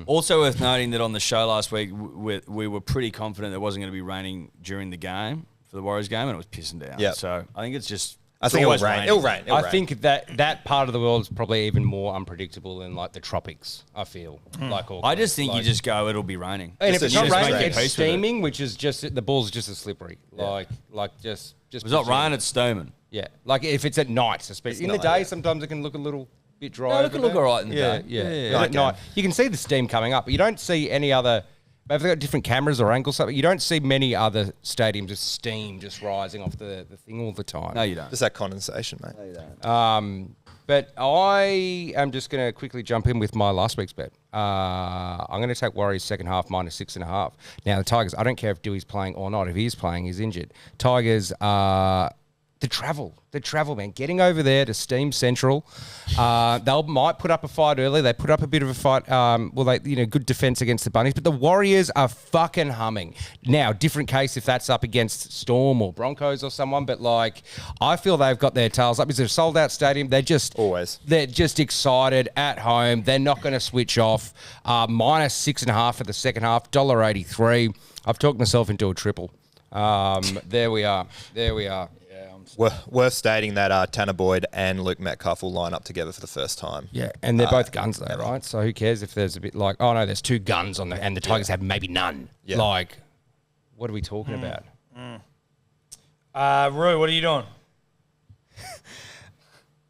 Also worth noting that on the show last week, we were pretty confident there wasn't going to be raining during the game for the Warriors game, and it was pissing down. Yep. So I think it's just... I think it'll rain. It'll rain. I think that part of the world is probably even more unpredictable than like the tropics. I feel like Auckland. I just think like, you just go, it'll be raining. and if just it's not just raining, make it's peace with it. steaming, which is just the ball's just as slippery. Like just. It's not rain, it's steaming. Yeah, like if it's at night, especially in the not, day, yeah. sometimes it can look a little bit dry. No, it over can look there. all right in the yeah, day. Yeah, Yeah, But at night, you can see the steam coming up, but you don't see any other. Maybe they've got different cameras or angles. Something you don't see many other stadiums with steam just rising off the thing all the time. No, you don't. Just that condensation, mate. No, you don't. But I am just going to quickly jump in with my last week's bet. I'm going to take Warriors second half minus 6.5. Now, the Tigers, I don't care if Dewey's playing or not. If he's playing, he's injured. Tigers, the travel, man. Getting over there to Steam Central. They might put up a fight early. They put up a bit of a fight. Good defense against the Bunnies. But the Warriors are fucking humming. Now, different case if that's up against Storm or Broncos or someone. But, I feel they've got their tails up. It's a sold-out stadium. They're just excited at home. They're not going to switch off. Minus 6.5 for the second half. $1.83. I've talked myself into a triple. There we are. Worth stating that Tanner Boyd and Luke Metcalf will line up together for the first time. Yeah, and they're both guns though, right? So who cares if there's a bit there's two guns and the Tigers have maybe none. Yeah. What are we talking about? Roo, what are you doing?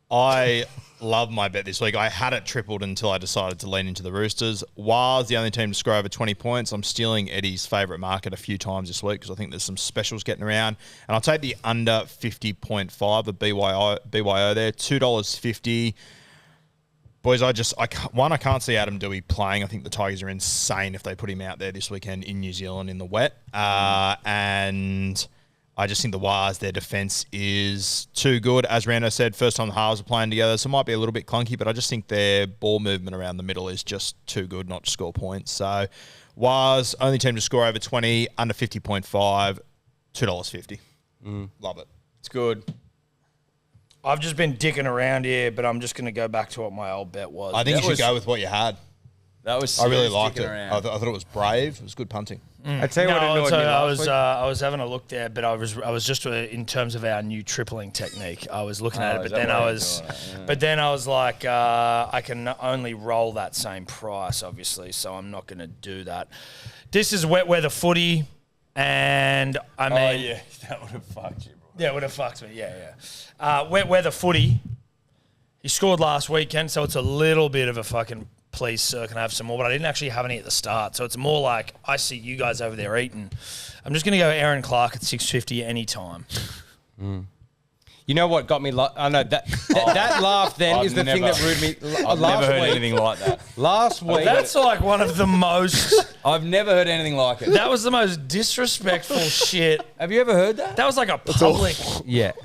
I love my bet this week. I had it tripled until I decided to lean into the Roosters. Was the only team to score over 20 points. I'm stealing Eddie's favourite market a few times this week because I think there's some specials getting around. And I'll take the under 50.5 of BYO there, $2.50. Boys, I can't see Adam Dewey playing. I think the Tigers are insane if they put him out there this weekend in New Zealand in the wet. And I just think the Wars, their defence is too good. As Rando said, first time the halves are playing together, so it might be a little bit clunky, but I just think their ball movement around the middle is just too good not to score points. So Wars, only team to score over 20, under 50.5, $2.50. Love it. It's good. I've just been dicking around here, but I'm just going to go back to what my old bet was. I think you should go with what you had. That was I really liked it. around. I thought it was brave. It was good punting. I tell you what annoyed me last week. I was having a look there, but I was just in terms of our new tripling technique. I was looking at it, but then I was like, I can only roll that same price, obviously, so I'm not going to do that. This is wet weather footy, and I mean, that would have fucked you, bro. Yeah, it would have fucked me. Yeah. Wet weather footy. He scored last weekend, so it's a little bit of a fucking. Please, sir, can I have some more? But I didn't actually have any at the start. So it's more like I see you guys over there eating. I'm just going to go Aaron Clark at $6.50 anytime. You know what got me? I know that laugh then is the thing that ruined me. I've never heard anything like that. Last week. That's like one of the most... I've never heard anything like it. That was the most disrespectful shit. Have you ever heard that? That was like a public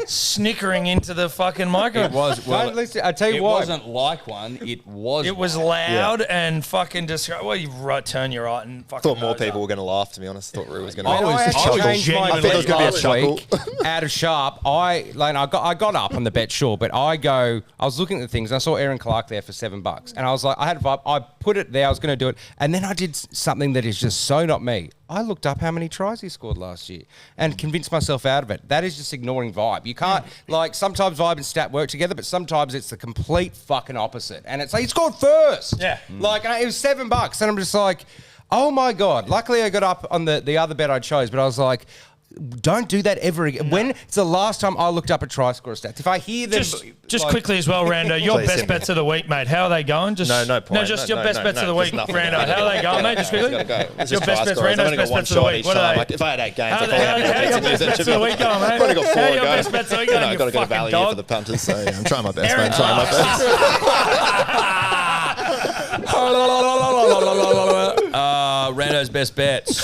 snickering into the fucking microphone. It was. Well, listen, I tell you it why. wasn't like one. It was. It was loud and fucking disgusting. Well, you turn your right and fucking. Thought more people were going to laugh. To be honest, thought Rue was going to. I changed my I thought there was bet going to be a last chuckle. week out of sharp. I got up on the bet, sure, but I was looking at the things. And I saw Aaron Clark there for $7, and I was like, I had a vibe. I put it there. I was going to do it, and then I did something that is just so not me. I looked up how many tries he scored last year and convinced myself out of it. That is just ignoring vibe. You can't, sometimes vibe and stat work together, but sometimes it's the complete fucking opposite. And it's like, he scored first. Yeah. It was $7. And I'm just like, oh my God. Luckily, I got up on the other bet I chose, but I was like, don't do that ever again. No. When it's the last time I looked up a try score stats. If I hear them, just quickly as well, Rando, your best bets of the week, mate. How are they going? Just no point. No, just your best bets of the week, Rando. How are they going, mate? Just quickly. Your best bets, Rando's best bets of the week. What are they? If I had 8 games, how are your best bets of the week going, mate? I've only got 4 How are to your go. best bets of the week going? I've got to get a value here for the punters, so I'm trying my best, man. Trying my best. Rando's best bets.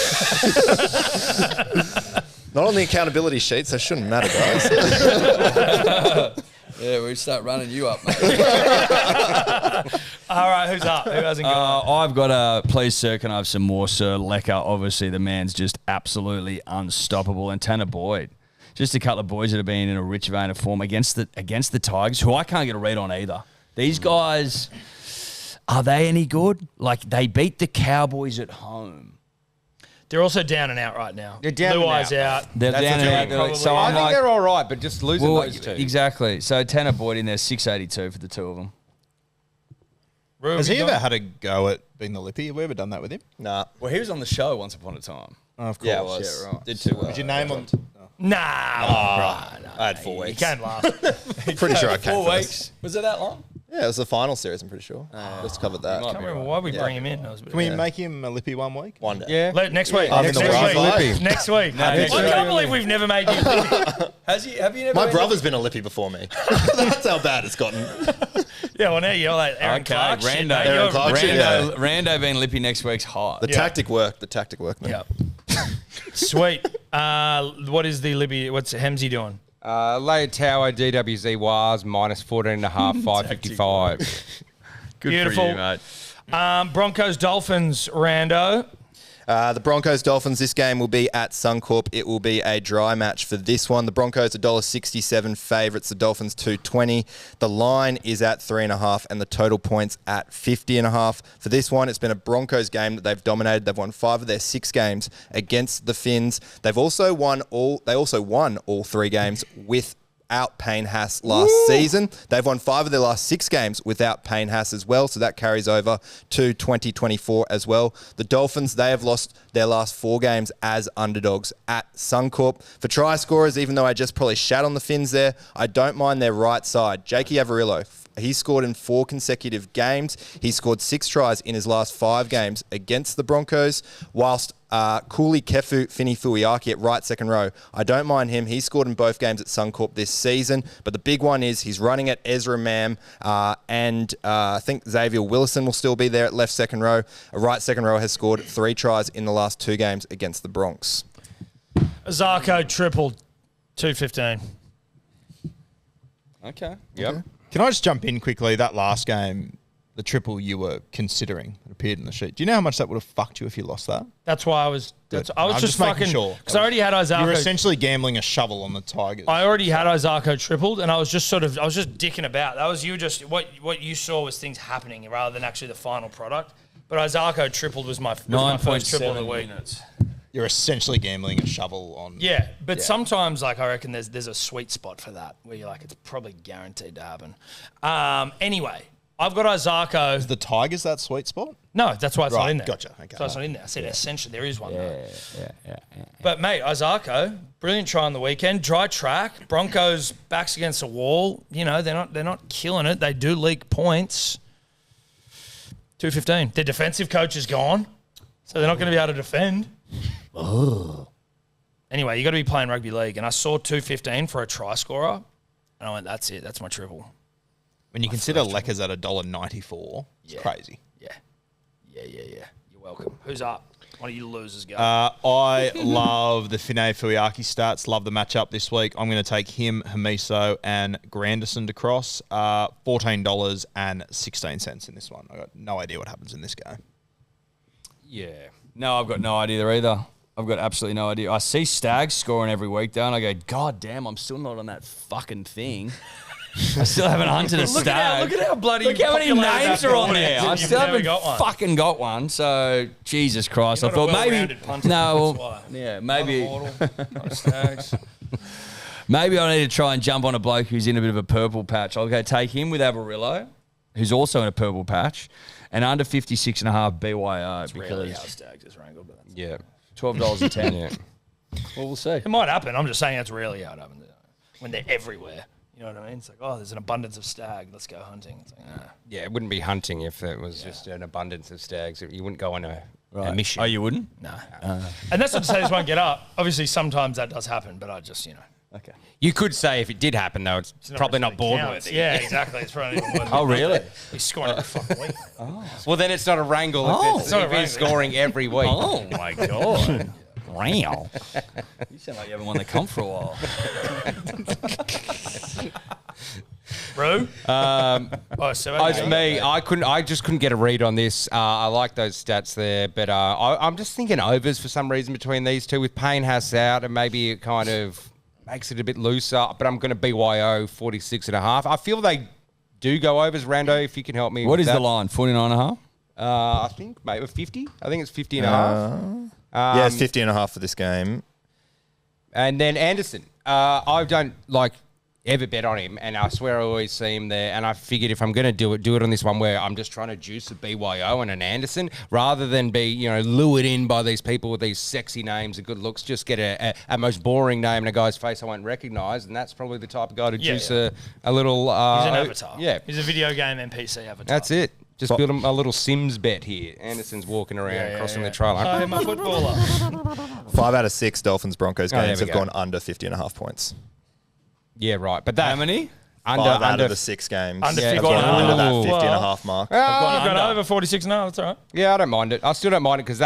Not on the accountability sheet, so it shouldn't matter, guys. Yeah, we start running you up, mate. All right, who's up? Who hasn't gone? I've got please, sir, can I have some more, sir? Lecker, obviously, the man's just absolutely unstoppable. And Tanner Boyd, just a couple of boys that have been in a rich vein of form against the Tigers, who I can't get a read on either. These guys, are they any good? They beat the Cowboys at home. They're also down and out right now. They're down Blue and eyes out. They're down and out. So I think they're all right, but just losing those two. Exactly. So Tanner Boyd in there, 682 for the two of them. Has he ever had a go at being the Lippy? Have we ever done that with him? Nah. Well, he was on the show once upon a time. Oh, of course. Yeah, it was. Yeah, right. Did too well. Did your name on... Nah. I had 4 weeks. You can't laugh. Pretty sure I came 4 first. weeks. Was it that long? Yeah, it was the final series, I'm pretty sure. Just covered that. might I can't remember why we bring him in. That was a bit Can we of- make him a Lippy one week? One day. Yeah. Next week. I'm Next in the week. right Next week. next I week. can't believe we've never made you Lippy. Have you never? My brother's been a Lippy before me. That's how bad it's gotten. Yeah, well, now you're like Aaron Clark. shit, Rando. mate. Aaron You're- Clark shit, Rando, Rando being Lippy next week's hot. The tactic worked. The tactic worked, man. Yeah. Sweet. What is the Libby? What's Hemsy doing? Layer Tower, DWZ Wires, minus 14.5, 555. Good Beautiful. for you, mate. Broncos Dolphins. Rando. The Broncos Dolphins, this game will be at Suncorp. It will be a dry match for this one. The Broncos $1.67 favourites, the Dolphins $2.20. The line is at 3.5 and the total points at 50.5. For this one, it's been a Broncos game that they've dominated. They've won 5 of their 6 games against the Finns. They've also won all 3 games without Payne Haas last season. They've won 5 of their last 6 games without Payne Haas as well, so that carries over to 2024 as well. The Dolphins, they have lost their last 4 games as underdogs at Suncorp. For try scorers, even though I just probably shat on the Finns there, I don't mind their right side. Jakey Avarillo, he scored in 4 consecutive games. He scored 6 tries in his last 5 games against the Broncos, whilst Cooley Kefu Fini Fuiaki at right second row. I don't mind him. He scored in both games at Suncorp this season. But the big one is he's running at Ezra Mam and I think Xavier Willison will still be there at left second row. A right second row has scored 3 tries in the last 2 games against the Bronx. Zarko tripled. 215. Okay. Yep. Can I just jump in quickly? That last game, the triple you were considering, it appeared in the sheet. Do you know how much that would have fucked you if you lost that? That's why I was. I was I'm just making fucking. sure. Because I already had You were Izarko. essentially gambling a shovel on the Tigers. I already had Izarko tripled, and I was just dicking about. That was you just what you saw was things happening rather than actually the final product. But Izarko tripled was my first triple of the 9.7 week. minutes. You're essentially gambling a shovel on. Yeah, but sometimes like I reckon there's a sweet spot for that where you're like it's probably guaranteed to happen. Anyway, I've got Izarko. Is the Tigers that sweet spot? No, that's why it's not Right, in there. gotcha, okay. That's why it's not in there. I said essentially there is one. though. Yeah. But mate, Izarko, brilliant try on the weekend. Dry track. Broncos backs against a wall. You know they're not killing it. They do leak points. 215. Their defensive coach is gone, so they're not going to be able to defend. Anyway, you got to be playing rugby league, and I saw 215 for a try scorer, and I went, "That's it. That's my triple." When you consider Leckers at $1.94, it's crazy. Yeah. You're welcome. Who's up? One of you losers go. I love the Fine Fuiaki stats. Love the matchup this week. I'm going to take him, Hamiso, and Granderson to cross. $14.16 in this one. I got no idea what happens in this game. Yeah. No, I've got no idea there either. I've got absolutely no idea. I see Stags scoring every week, though, and I go, God damn, I'm still not on that fucking thing. I still haven't hunted a stag. Look at how bloody. Look how many populated names that are on audience there. is. I You've still never haven't got one. fucking got one. So, Jesus Christ. You're I not a thought maybe. well-rounded punter, No, that's why. yeah, maybe. Not Stags. Maybe I need to try and jump on a bloke who's in a bit of a purple patch. I'll go take him with Avarillo, who's also in a purple patch, and under 56.5 BYO. Really how Because, Stags is wrangled, but that's yeah, $12.10. Yeah. Well, we'll see. It might happen. I'm just saying that's rarely how it happens when they're everywhere. You know what I mean? It's like, oh, there's an abundance of stag. Let's go hunting. It's like, Yeah, it wouldn't be hunting if it was just an abundance of stags. You wouldn't go on a mission. Oh, you wouldn't? no. And that's not to say this won't get up. Obviously, sometimes that does happen, but I just, Okay. You could say if it did happen, though, it's probably not board counts. worthy. Yeah, exactly. It's probably not even worth it. Oh, really? He's scoring every fucking week. Well, then it's not a wrangle Oh. if, It's not a if he's wrangle. scoring every week. Oh, my God. Wow. You sound like you haven't won the comp for a while. Bro? So It's me. I just couldn't get a read on this. I like those stats there, but I'm just thinking overs for some reason between these two. With Payne Haas out, and maybe it kind of makes it a bit looser. But I'm going to BYO 46.5. I feel they do go overs. Rando, if you can help me. What with is that. the line? 49.5? I think maybe 50. I think it's 50.5. Yeah, it's 50.5 for this game. And then Anderson. I don't like. ever bet on him, and I swear I always see him there. And I figured if I'm going to do it on this one where I'm just trying to juice a BYO and an Anderson, rather than be lured in by these people with these sexy names and good looks. Just get a most boring name in a guy's face I won't recognise, and that's probably the type of guy to juice a little. He's an avatar. Yeah, he's a video game NPC avatar. that's it. Just build him a little Sims bet here. Anderson's walking around, crossing the trail. I'm a footballer. 5 out of 6 Dolphins Broncos there games we have go. gone under 50.5 points. Yeah, right. But that How many? 5 out of the 6 games Under have 50. gone under that Ooh. 50.5 mark. I've got over 46 now. That's all right. Yeah, I don't mind it. I still don't mind it because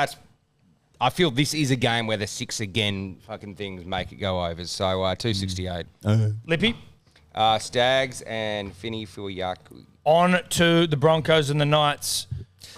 I feel this is a game where the 6 again fucking things make it go over. So 268. Lippy, Stags and Finny Fuyaku. on to the Broncos and the Knights.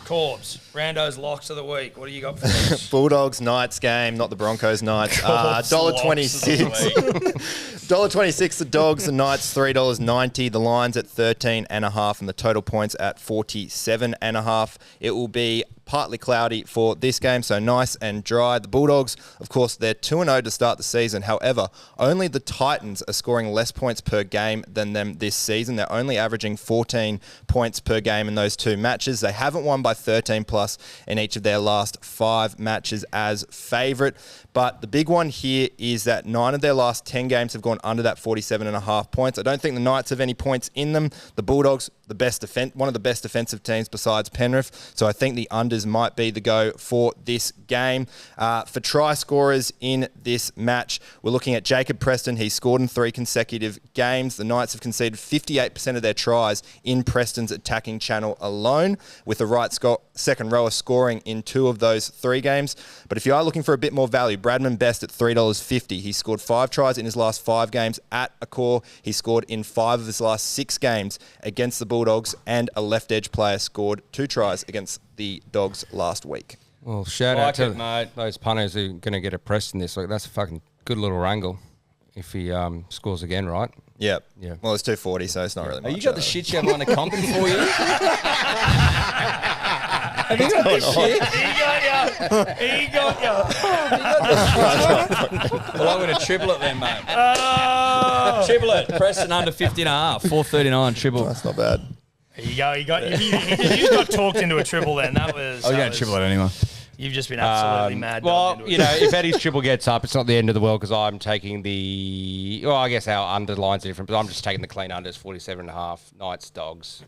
Corbs, Brando's locks of the week. What do you got for us? Bulldogs Knights game, not the Broncos Knights. $1.26. $1.26 the Dogs, the Knights $3.90. The line's at 13.5 and the total points at 47.5. It will be partly cloudy for this game, so nice and dry. The Bulldogs, of course, they're 2-0 to start the season. However, only the Titans are scoring less points per game than them this season. They're only averaging 14 points per game in those 2 matches. They haven't won by 13 plus in each of their last 5 matches as favourite. But the big one here is that 9 of their last 10 games have gone under that 47.5 points. I don't think the Knights have any points in them. The Bulldogs, one of the best defensive teams besides Penrith. So I think the unders might be the go for this game. For try scorers in this match, we're looking at Jacob Preston. He's scored in 3 consecutive games. The Knights have conceded 58% of their tries in Preston's attacking channel alone, with the right second rower scoring in 2 of those 3 games. But if you are looking for a bit more value, Bradman Best at $3.50. He scored 5 tries in his last 5 games at Accor. He scored in 5 of his last 6 games against the Bulldogs, and a left edge player scored 2 tries against the Dogs last week. Well, shout Like out to it, mate. those punters who are going to get a Preston this week. That's a fucking good little wrangle if he scores again, right? Yep. Yeah. Well, it's 240, so it's not really much. You got the shit you have on a comping for you? Have you got this shit? He got ya. Well, I'm going to triple it then, mate. Triple it. Preston under 50.5. 439 triple. That's not bad. There you go. You just got talked into a triple then. That was. I was going to triple it anyway. You've just been absolutely mad. Well, if Eddie's triple gets up, it's not the end of the world because I'm taking the. Well, I guess our underlines are different, but I'm just taking the clean unders, 47.5. Knights, Dogs.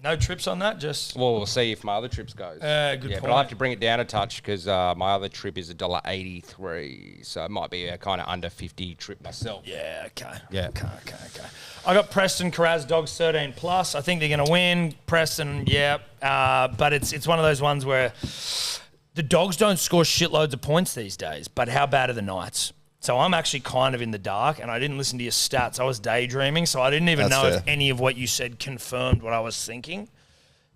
No trips on that. Just. Well, we'll see if my other trips goes. Good yeah, point. but I'll have to bring it down a touch because my other trip is $1.83, so it might be a kind of under 50 trip myself. Yeah. Okay. Yeah. Okay. I got Preston, Carraz, Dogs 13 plus. I think they're going to win. Preston, yeah. But it's one of those ones where the Dogs don't score shitloads of points these days. But how bad are the Knights? So I'm actually kind of in the dark, and I didn't listen to your stats. I was daydreaming, so I didn't even That's know fair. if any of what you said confirmed what I was thinking.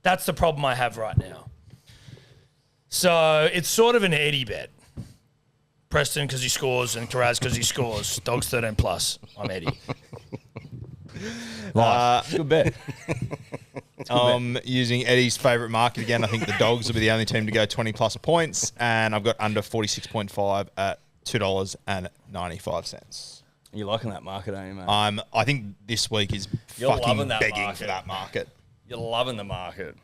That's the problem I have right now. So it's sort of an Eddie bet. Preston because he scores and Carraz because he scores. Dogs 13 plus. I'm Eddie. Good bet. I'm using Eddie's favourite market again. I think the Dogs will be the only team to go 20 plus points, and I've got under 46.5 at $2.95. You're liking that market, aren't you, mate? I think this week is You're fucking loving that begging market. for that market. You're loving the market.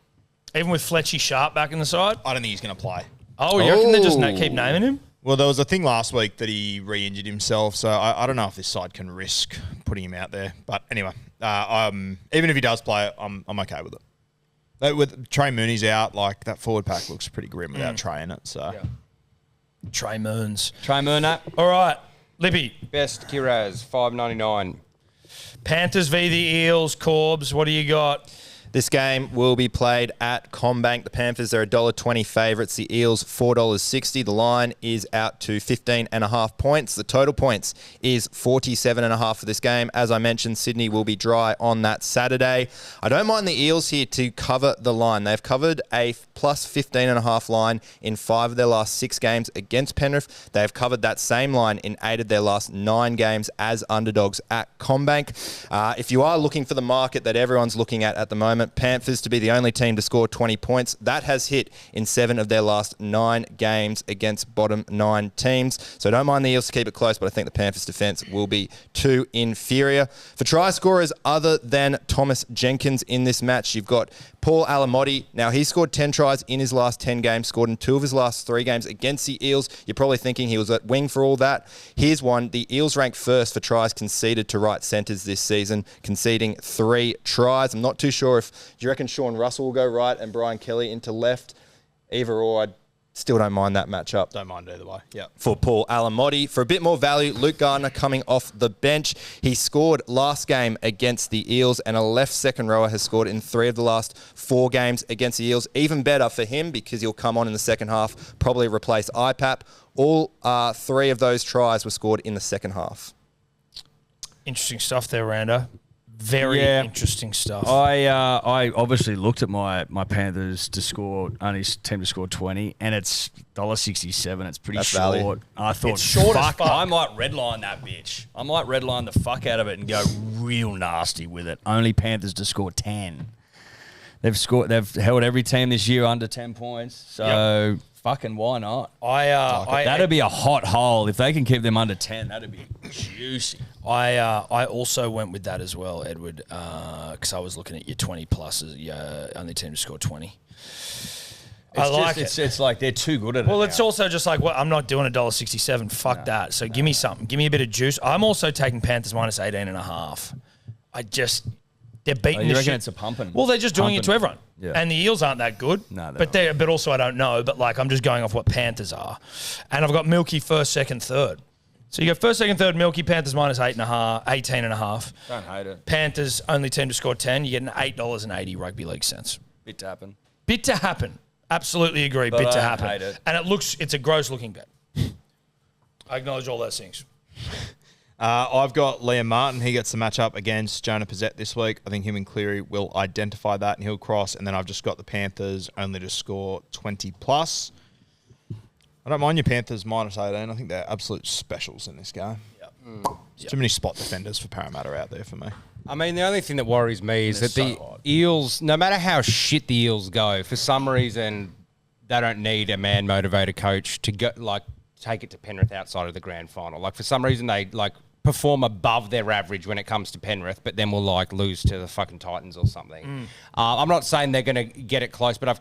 Even with Fletchy Sharp back in the side? I don't think he's going to play. Oh, you reckon they just keep naming him? Well, there was a thing last week that he re-injured himself, so I don't know if this side can risk putting him out there. But anyway, even if he does play, I'm okay with it. With Trey Mooney's out, that forward pack looks pretty grim without Trey in it. So Trey Moons. Trey Murnack. All right, Lippy. Best Kiraz, $5.99. Panthers v. the Eels. Corbs, what do you got? This game will be played at CommBank. The Panthers are $1.20 favourites. The Eels $4.60. The line is out to 15.5 points. The total points is 47.5 for this game. As I mentioned, Sydney will be dry on that Saturday. I don't mind the Eels here to cover the line. They've covered a plus 15.5 line in 5 of their last 6 games against Penrith. They've covered that same line in 8 of their last 9 games as underdogs at CommBank. If you are looking for the market that everyone's looking at the moment, opponent, Panthers, to be the only team to score 20 points. That has hit in 7 of their last 9 games against bottom 9 teams. So don't mind the Eels to keep it close, but I think the Panthers' defence will be too inferior. For try scorers other than Thomas Jenkins in this match, you've got Paul Alamotti. Now, he scored 10 tries in his last 10 games, scored in 2 of his last 3 games against the Eels. You're probably thinking he was at wing for all that. Here's one. The Eels rank first for tries conceded to right centres this season, conceding 3 tries. I'm not too sure if, do you reckon Sean Russell will go right and Brian Kelly into left? Either or, I still don't mind that matchup. Don't mind either way. Yeah. For Paul Alamotti. For a bit more value, Luke Gardner coming off the bench. He scored last game against the Eels, and a left second rower has scored in 3 of the last 4 games against the Eels. Even better for him because he'll come on in the second half, probably replace IPAP. All 3 of those tries were scored in the second half. Interesting stuff there, Rando. Very interesting stuff. I obviously looked at my Panthers to score, only team to score 20, and it's $1.67. It's pretty That's short. value. I thought, It's short as fuck. I might redline that bitch. I might redline the fuck out of it and go real nasty with it. Only Panthers to score 10. They've held every team this year under 10 points. So fucking why not? That'd be a hot hole if they can keep them under 10. That'd be juicy. I also went with that as well, Edward, because I was looking at your 20 pluses. Only team to score 20. I like it. It's like they're too good at it. Well, it's also just like, I'm not doing $1.67. Fuck that. So give me something. Give me a bit of juice. I'm also taking Panthers minus 18.5. They're beating you the reckon shit. it's a pumping? Well, they're just doing it to everyone. Yeah. And the Eels aren't that good. No, but also I don't know. But like I'm just going off what Panthers are. And I've got Milky first, second, third. So you go first, second, third, Milky, Panthers minus 18.5. Don't hate it. Panthers only team to score 10. You get an $8.80 rugby league cents. Bit to happen. Bit to happen. Absolutely agree. But Bit to I happen. hate it. And it's a gross looking bet. I acknowledge all those things. I've got Liam Martin. He gets the matchup against Jonah Pizzette this week. I think him and Cleary will identify that and he'll cross. And then I've just got the Panthers only to score 20 plus. I don't mind your Panthers minus 18. I think they're absolute specials in this game. There's too many spot defenders for Parramatta out there for me. I mean, the only thing that worries me is that the Eels, no matter how shit the Eels go, for some reason, they don't need a man-motivated coach to go, take it to Penrith outside of the grand final. Like, for some reason, they, perform above their average when it comes to Penrith, but then will, lose to the fucking Titans or something. I'm not saying they're going to get it close, but I've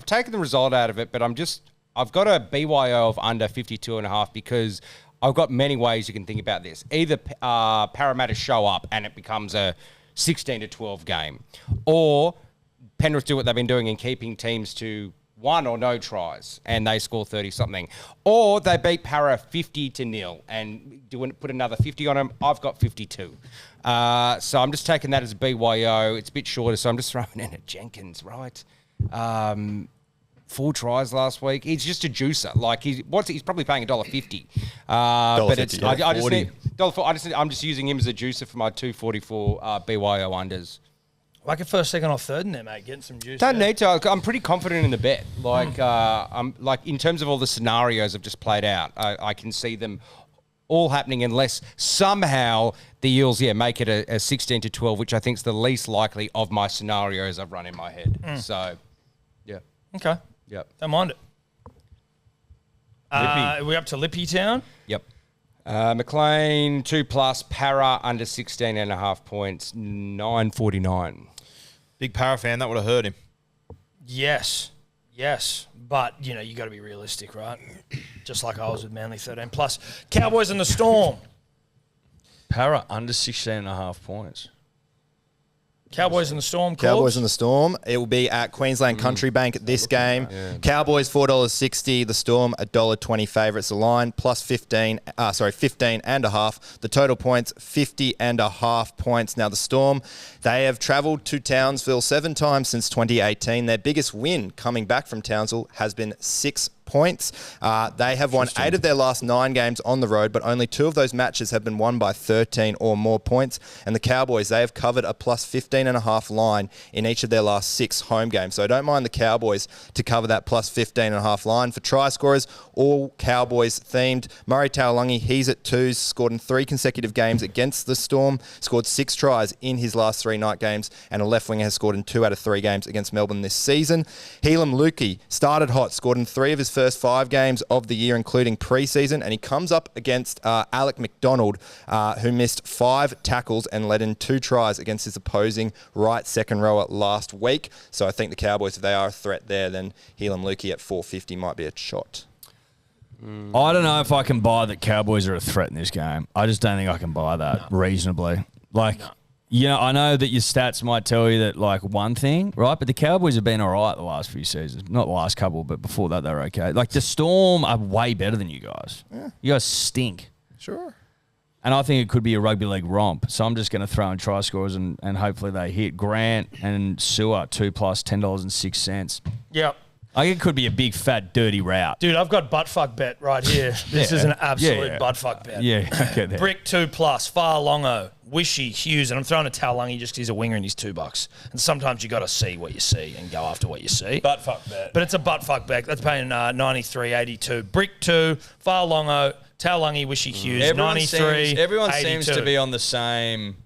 taken the result out of it, but I've got a BYO of under 52.5 because I've got many ways you can think about this. Either Parramatta show up and it becomes a 16-12 game, or Penrith do what they've been doing and keeping teams to 1 or no tries and they score 30-something. Or they beat Para 50-0 and put another 50 on them. I've got 52. So I'm just taking that as a BYO. It's a bit shorter, so I'm just throwing in a Jenkins, right? 4 tries last week. He's just a juicer. He's probably paying $1.50. But it's I'm just using him as a juicer for my 244 BYO unders. Like a first, second, or third in there, mate. Getting some juice. Don't need to. I'm pretty confident in the bet. I'm in terms of all the scenarios I've just played out, I can see them all happening unless somehow the Eels, make it a 16-12, which I think is the least likely of my scenarios I've run in my head. So, yeah. Okay. Yep. Don't mind it. Are we up to Lippy Town? Yep. McLean 2+, Para under 16.5 points, 9.49. Big Para fan, that would have hurt him. Yes. But, you got to be realistic, right? Just like I was with Manly 13 plus. Cowboys and the Storm. Para under 16.5 points. Cowboys and the Storm. Cowboys and the Storm. It will be at Queensland Country Bank this game. Cowboys $4.60. The Storm $1.20 favourites. The line plus 15.5. The total points 50.5 points. Now the Storm, they have travelled to Townsville 7 times since 2018. Their biggest win coming back from Townsville has been 6 points. They have won 8 of their last 9 games on the road, but only 2 of those matches have been won by 13 or more points. And the Cowboys, they have covered a plus 15.5 line in each of their last 6 home games. So I don't mind the Cowboys to cover that plus 15.5 line. For try scorers, all Cowboys themed. Murray Taulagi, he's at 2s, scored in 3 consecutive games against the Storm, scored 6 tries in his last 3 night games, and a left winger has scored in 2 out of 3 games against Melbourne this season. Lippy started hot, scored in 3 of his first 5 games of the year, including pre-season, and he comes up against Alec McDonald, who missed 5 tackles and led in 2 tries against his opposing right second rower last week. So I think the Cowboys, if they are a threat there, then Lippy at 450 might be a shot. I don't know if I can buy that Cowboys are a threat in this game. I just don't think I can buy that reasonably. I know that your stats might tell you that, one thing, right? But the Cowboys have been all right the last few seasons. Not the last couple, but before that, they were okay. The Storm are way better than you guys. Yeah. You guys stink. Sure. And I think it could be a rugby league romp. So I'm just going to throw in try scores and hopefully they hit. Grant and Sewer, 2 plus $10.06. Yep. I think it could be a big, fat, dirty route. Dude, I've got buttfuck bet right here. This is an absolute buttfuck bet. Yeah, okay, there. Brick 2 plus, Farlongo, Wishy, Hughes, and I'm throwing a Taulagi just because he's a winger and he's $2. And sometimes you got to see what you see and go after what you see. Buttfuck bet. But it's a buttfuck bet. That's paying 93.82. Brick 2, Farlongo, Taulagi, Wishy, Hughes, Everyone 93. Everyone 82. seems to be on the same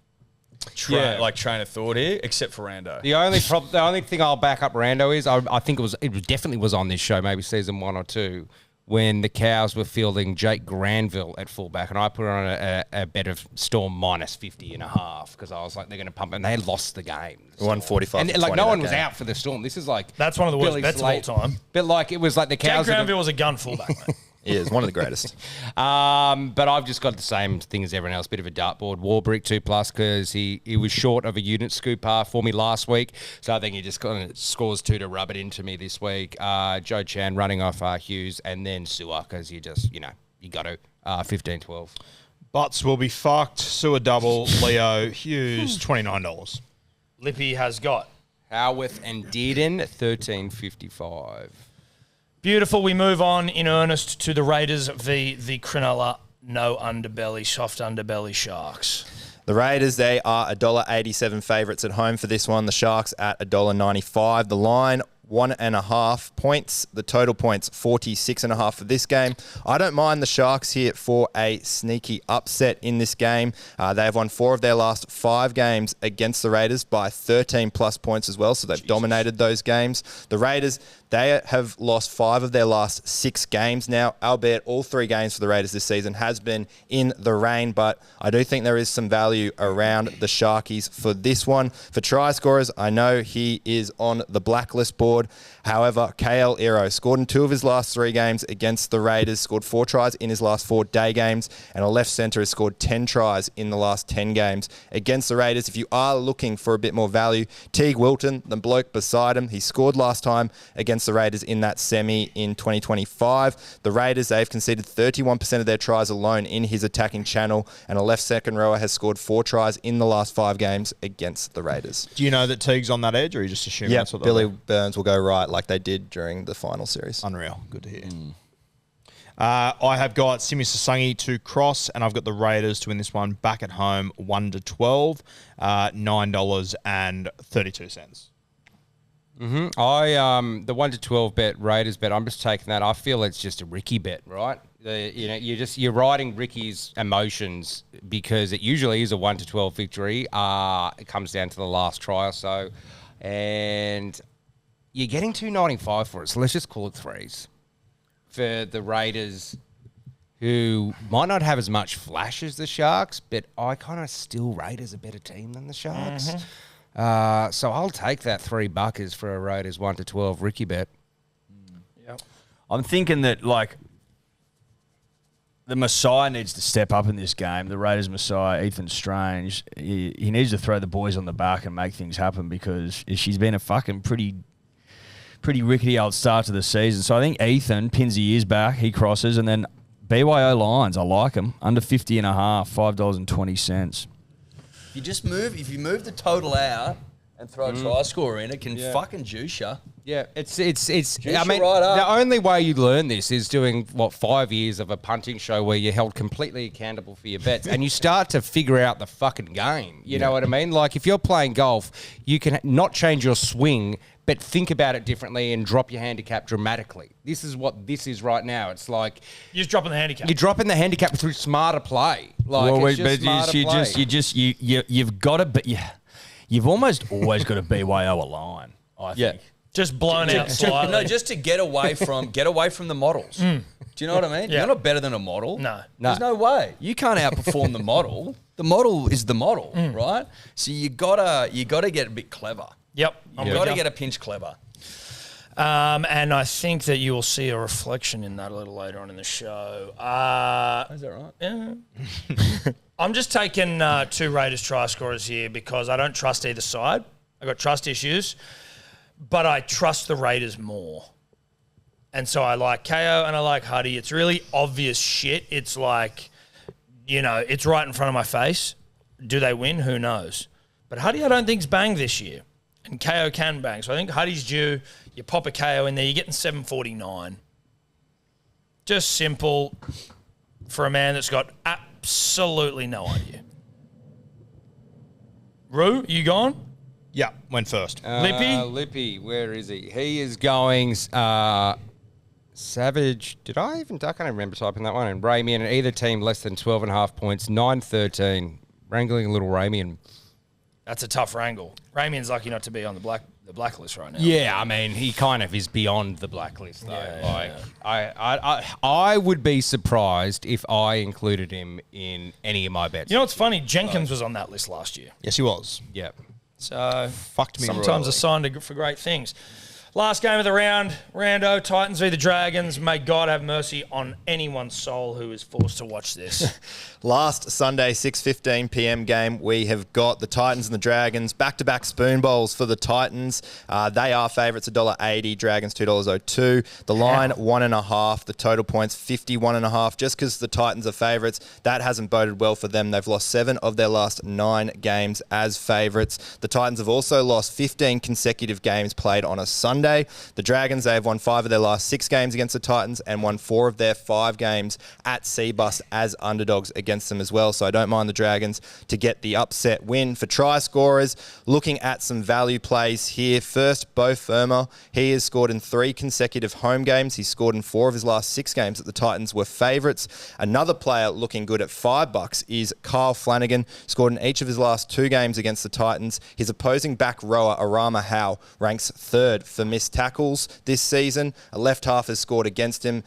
train of thought here, except for Rando. The only thing I'll back up Rando is I think it definitely was on this show, maybe season 1 or 2, when the Cows were fielding Jake Granville at fullback, and I put on a bet of Storm minus 50.5 because I was like, they're going to pump, and they lost the game. 145. And no one was out for the Storm. This is that's one of the worst bets of all time. But it was like the Cows. Jake Granville was a gun fullback, mate. He is one of the greatest. But I've just got the same thing as everyone else, bit of a dartboard. Warbrick 2 plus because he was short of a unit scoop for me last week. So I think he just scores 2 to rub it into me this week. Joe Chan running off Hughes and then Sewer because you got to 15-12. Butts will be fucked. Sewer double. Leo Hughes, $29. Lippy has got Howarth and Dearden, 13.55. Beautiful. We move on in earnest to the Raiders v. the Cronulla no underbelly, soft underbelly Sharks. The Raiders, they are $1.87 favourites at home for this one. The Sharks at $1.95. The line, 1.5 points. The total points, 46.5 for this game. I don't mind the Sharks here for a sneaky upset in this game. They have won 4 of their last 5 games against the Raiders by 13 plus points as well, so they've dominated those games. The Raiders, they have lost 5 of their last 6 games now, albeit all 3 games for the Raiders this season has been in the rain, but I do think there is some value around the Sharkies for this one. For try scorers, I know he is on the blacklist board. However, KL Ero scored in 2 of his last 3 games against the Raiders, scored 4 tries in his last 4 day games, and a left centre has scored 10 tries in the last 10 games against the Raiders. If you are looking for a bit more value, Teague Wilton, the bloke beside him, he scored last time against the Raiders in that semi in 2025. The Raiders, they've conceded 31% of their tries alone in his attacking channel, and a left second rower has scored 4 tries in the last 5 games against the Raiders. Do you know that Teague's on that edge, or are you just assuming that's what Billy Burns will go right like they did during the final series. Unreal. Good to hear. I have got Simi Sasangi to cross, and I've got the Raiders to win this one back at home, 1-12, $9.32. The 1-12 bet, Raiders bet, I'm just taking that. I feel it's just a Ricky bet, right? You're riding Ricky's emotions because it usually is a 1-12 victory. It comes down to the last try or so, and you're getting $2.95 for it, so let's just call it 3s for the Raiders, who might not have as much flash as the Sharks, but I kind of still rate as a better team than the Sharks. So I'll take that $3 for a Raiders 1-12 Ricky bet. Yep. I'm thinking that the Messiah needs to step up in this game. The Raiders Messiah, Ethan Strange, he needs to throw the boys on the back and make things happen because she's been a fucking pretty rickety old start to the season. So I think Ethan pins the ears back, he crosses, and then BYO lines, I like them, under 50.5, $5.20. If you move the total out and throw a try scorer in, it can fucking juice you. Yeah, it's. you I mean, right up. the only way you learn this is doing 5 years of a punting show where you're held completely accountable for your bets, and you start to figure out the fucking game. You know what I mean? Like if you're playing golf, you can not change your swing, but think about it differently and drop your handicap dramatically. This is what this is right now. It's like You're just dropping the handicap. you're dropping the handicap through smarter play. Like it's just smarter play. you've got to be, you've almost always got to BYO a line. I think. Just blown out slightly. No, just to get away from the models. Do you know what I mean? Yeah. You're not better than a model. No. There's no way. You can't outperform the model. The model is the model, right? So you gotta get a bit clever. Yep. You gotta get a pinch clever. And I think that you will see a reflection in that a little later on in the show. Is that right? Yeah. I'm just taking 2 Raiders try scorers here because I don't trust either side. I've got trust issues, but I trust the Raiders more. And so I like KO and I like Huddy. It's really obvious shit. It's like, it's right in front of my face. Do they win? Who knows? But Huddy I don't think's banged this year. And KO can bang. So I think Huddy's due. You pop a KO in there, you're getting 749. Just simple for a man that's got absolutely no idea. Roo, you gone? Yeah, went first. Lippy? Lippy, where is he? He is going Savage. I can't remember typing that one. And Ramian, and either team less than 12.5 points, 9-13. Wrangling a little Ramian. That's a tough wrangle. Ramian's lucky not to be on the blacklist right now. Yeah, I mean, he kind of is beyond the blacklist, though. I would be surprised if I included him in any of my bets. You know what's funny? Jenkins was on that list last year. Yes, he was. Yeah. So Fucked me sometimes royally. a sign for great things. Last game of the round, Rando, Titans v the Dragons. May God have mercy on anyone's soul who is forced to watch this. Last Sunday, 6:15 p.m. game, we have got the Titans and the Dragons. Back-to-back spoon bowls for the Titans. They are favourites, $1.80. Dragons, $2.02. The line, 1.5. The total points, 51.5. Just because the Titans are favourites, that hasn't boded well for them. They've lost 7 of their last 9 games as favourites. The Titans have also lost 15 consecutive games played on a Sunday. The Dragons, they have won 5 of their last 6 games against the Titans and won 4 of their 5 games at Seabus as underdogs against them as well. So I don't mind the Dragons to get the upset win. For try scorers, looking at some value plays here. First, Bo Firma. He has scored in 3 consecutive home games. He's scored in 4 of his last 6 games that the Titans were favourites. Another player looking good at $5 is Kyle Flanagan. Scored in each of his last 2 games against the Titans. His opposing back rower, Arama Howe, ranks 3rd for missed tackles this season. A left half has scored against him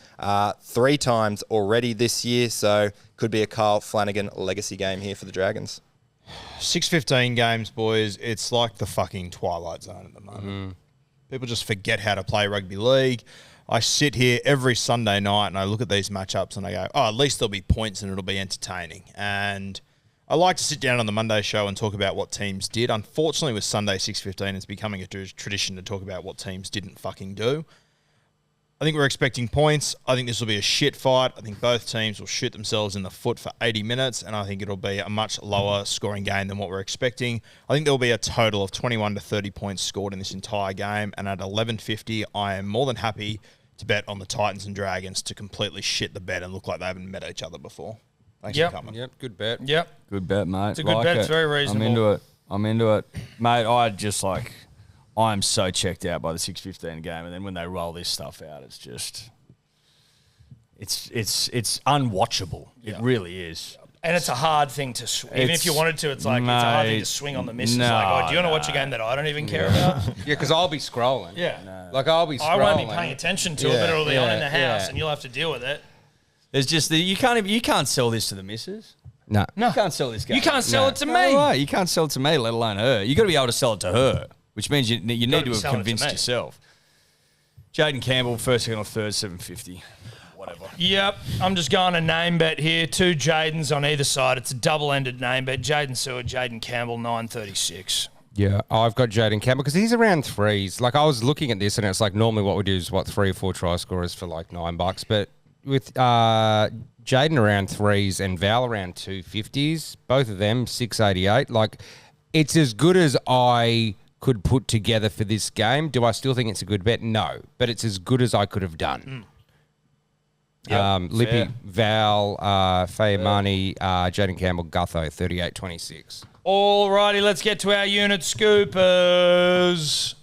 3 times already this year, so could be a Kyle Flanagan legacy game here for the Dragons. 6:15 games, boys. It's like the fucking Twilight Zone at the moment. People just forget how to play rugby league. I sit here every Sunday night and I look at these matchups and I go, at least there'll be points and it'll be entertaining. And I like to sit down on the Monday show and talk about what teams did. Unfortunately, with Sunday 6:15, it's becoming a tradition to talk about what teams didn't fucking do. I think we're expecting points. I think this will be a shit fight. I think both teams will shoot themselves in the foot for 80 minutes, and I think it'll be a much lower scoring game than what we're expecting. I think there'll be a total of 21 to 30 points scored in this entire game, and at 11.50, I am more than happy to bet on the Titans and Dragons to completely shit the bed and look like they haven't met each other before. Thanks for coming. Yep, good bet. Yep. Good bet, mate. It's a good bet. It's very reasonable. I'm into it. Mate, I'm so checked out by the 6:15 game, and then when they roll this stuff out, it's just... It's unwatchable. It really is. And it's a hard thing to even if you wanted to, it's like it's a hard thing to swing on the missus. Do you want to watch a game that I don't even care about? Yeah, because I'll be scrolling. Yeah. Like, I'll be scrolling. I won't be paying attention to it, but it'll be on in the house and you'll have to deal with it. There's just you can't sell this to the missus. No. You can't sell this game. You can't sell it to me. No way. You can't sell it to me, let alone her. You got to be able to sell it to her, which means you need to have convinced yourself. Jaden Campbell, first, second, or third, 750. Whatever. Yep. I'm just going a name bet here. 2 Jadens on either side. It's a double-ended name bet. Jaden Seward, Jaden Campbell, 936. Yeah, I've got Jaden Campbell because he's around 3s. Like, I was looking at this and it's like normally what we do is 3 or 4 try scorers for like $9. But with Jaden around 3s and Val around 250s, both of them 688. Like, it's as good as I could put together for this game. Do I still think it's a good bet? No, but it's as good as I could have done. Lippy, fair. Val, Fayamani, Jaden Campbell, Gutho, 38-26. All righty, let's get to our unit scoopers.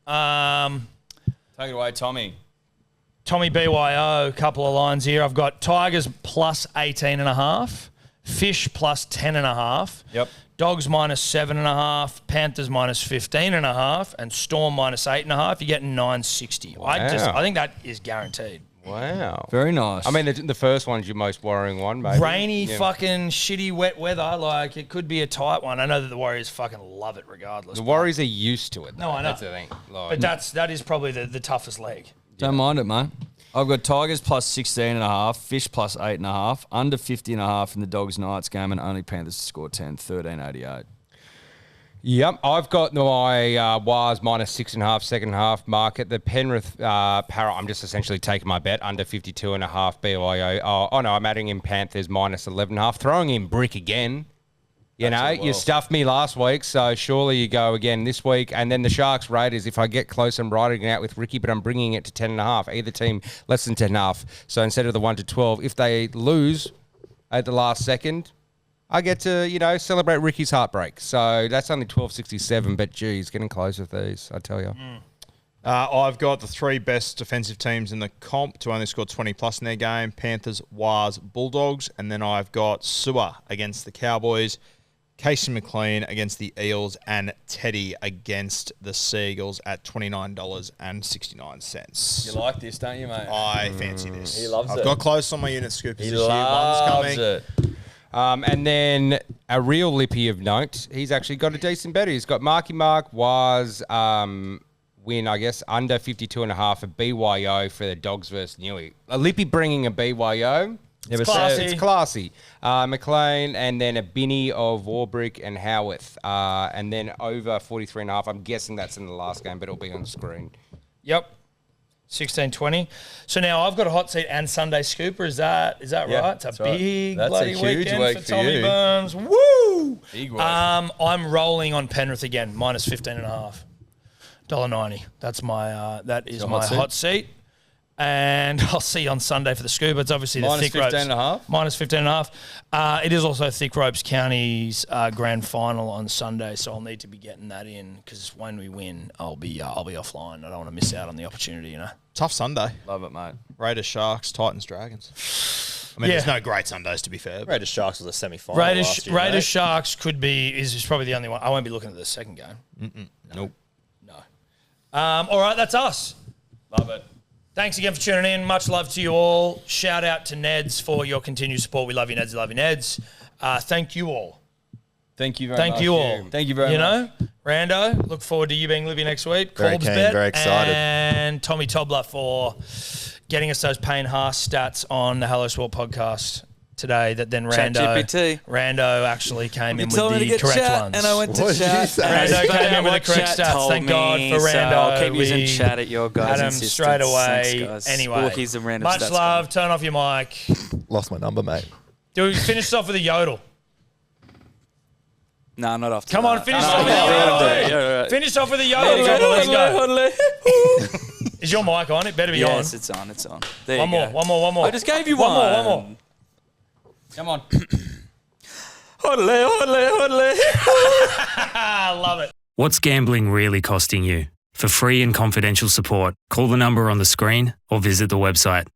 Take it away, Tommy. Tommy BYO, couple of lines here. I've got Tigers plus 18.5, Fish plus 10.5. Yep. Dogs minus 7.5, Panthers minus 15.5, and Storm minus 8.5. You're getting 960. I think that is guaranteed. Wow. Very nice. I mean, the first one's your most worrying one, maybe. Rainy, Yeah. fucking shitty, wet weather. Like, it could be a tight one. I know that the Warriors fucking love it regardless. The Warriors are used to it. No, I know. That's the thing. Like, But that is probably the toughest leg. Don't mind it, mate. I've got Tigers plus 16.5, Fish plus 8.5, under 50.5 in the Dogs Knights game, and only Panthers to score 10, 13.88. Yep, I've got my Wars minus 6.5 second half market. The Penrith Para, I'm just essentially taking my bet under 52.5 BYO. Oh no, I'm adding in Panthers minus 11.5, throwing in Brick again. You know, you stuffed me last week, so surely you go again this week. And then the Sharks Raiders, if I get close, I'm riding it out with Ricky, but I'm bringing it to 10.5. Either team less than 10.5. So instead of the 1 to 12, if they lose at the last second, I get to, celebrate Ricky's heartbreak. So that's only 12.67, but geez, getting close with these, I tell you. I've got the 3 best defensive teams in the comp to only score 20 plus in their game: Panthers, Wars, Bulldogs. And then I've got Sewer against the Cowboys, Casey McLean against the Eels, and Teddy against the Seagulls at $29.69. You like this, don't you, mate? I fancy this. He loves I've it. got close on my unit scoopers this He year. One's loves coming. it. And then a real Lippy of note, he's actually got a decent bet. He's got Marky Mark, Waz, win, I guess, under 52.5 at BYO for the Dogs versus Newey. A Lippy bringing a BYO. It's classy. It's classy. McLean, and then a Binny of Warbrick and Howarth. And then over 43.5. I'm guessing that's in the last game, but it'll be on the screen. Yep. 16-20. So now I've got a hot seat and Sunday scooper. Is that Yeah, right? It's a that's right. big That's a bloody huge weekend week for for Tommy you. Burns. Woo! Big week. I'm rolling on Penrith again, minus 15.5. $1.90. That's my that is Your my hot seat? hot seat. And I'll see you on Sunday for the scoop. It's obviously Minus the Thick Ropes. 15.5? Minus 15.5. It is also Thick Ropes County's grand final on Sunday, so I'll need to be getting that in because when we win, I'll be offline. I don't want to miss out on the opportunity, Tough Sunday. Love it, mate. Raiders, Sharks, Titans, Dragons. I mean, there's no great Sundays, to be fair. Raiders Sharks was a semi-final last year, Raiders mate. Sharks is probably the only one. I won't be looking at the second game. Nope. No. All right, that's us. Love it. Thanks again for tuning in. Much love to you all. Shout out to Neds for your continued support. We love you, Neds. We love you, Neds. Thank you all. Thank you very much. Thank you all. Thank you very much. Rando, look forward to you being Libby next week. Very Corb's keen, bet. very excited. And Tommy Tobler for getting us those Payne Haas stats on the Hello Sport podcast today that then Rando actually came in with the correct ones. And I went to What did you chat. say? Rando came in with the correct Chat stats. told Thank God me, for so Rando. I'll keep using We chat at your guys' had him insistence. straight away. Thanks, guys. Anyway, Walkies and random much stats love. Turn off your mic. Lost my number, mate. Do we finish this off with a yodel? No, not after Come that. on, finish No, off with a yeah, yodel. yeah, right. Finish off with a yodel. Come on, let's go. Is your mic on? It better be Yes, on. it's on. It's on. There One you more, go. one more, one more. I just gave you one one. more, one more. Come on. Hodley, hodley, hodley. I love it. What's gambling really costing you? For free and confidential support, call the number on the screen or visit the website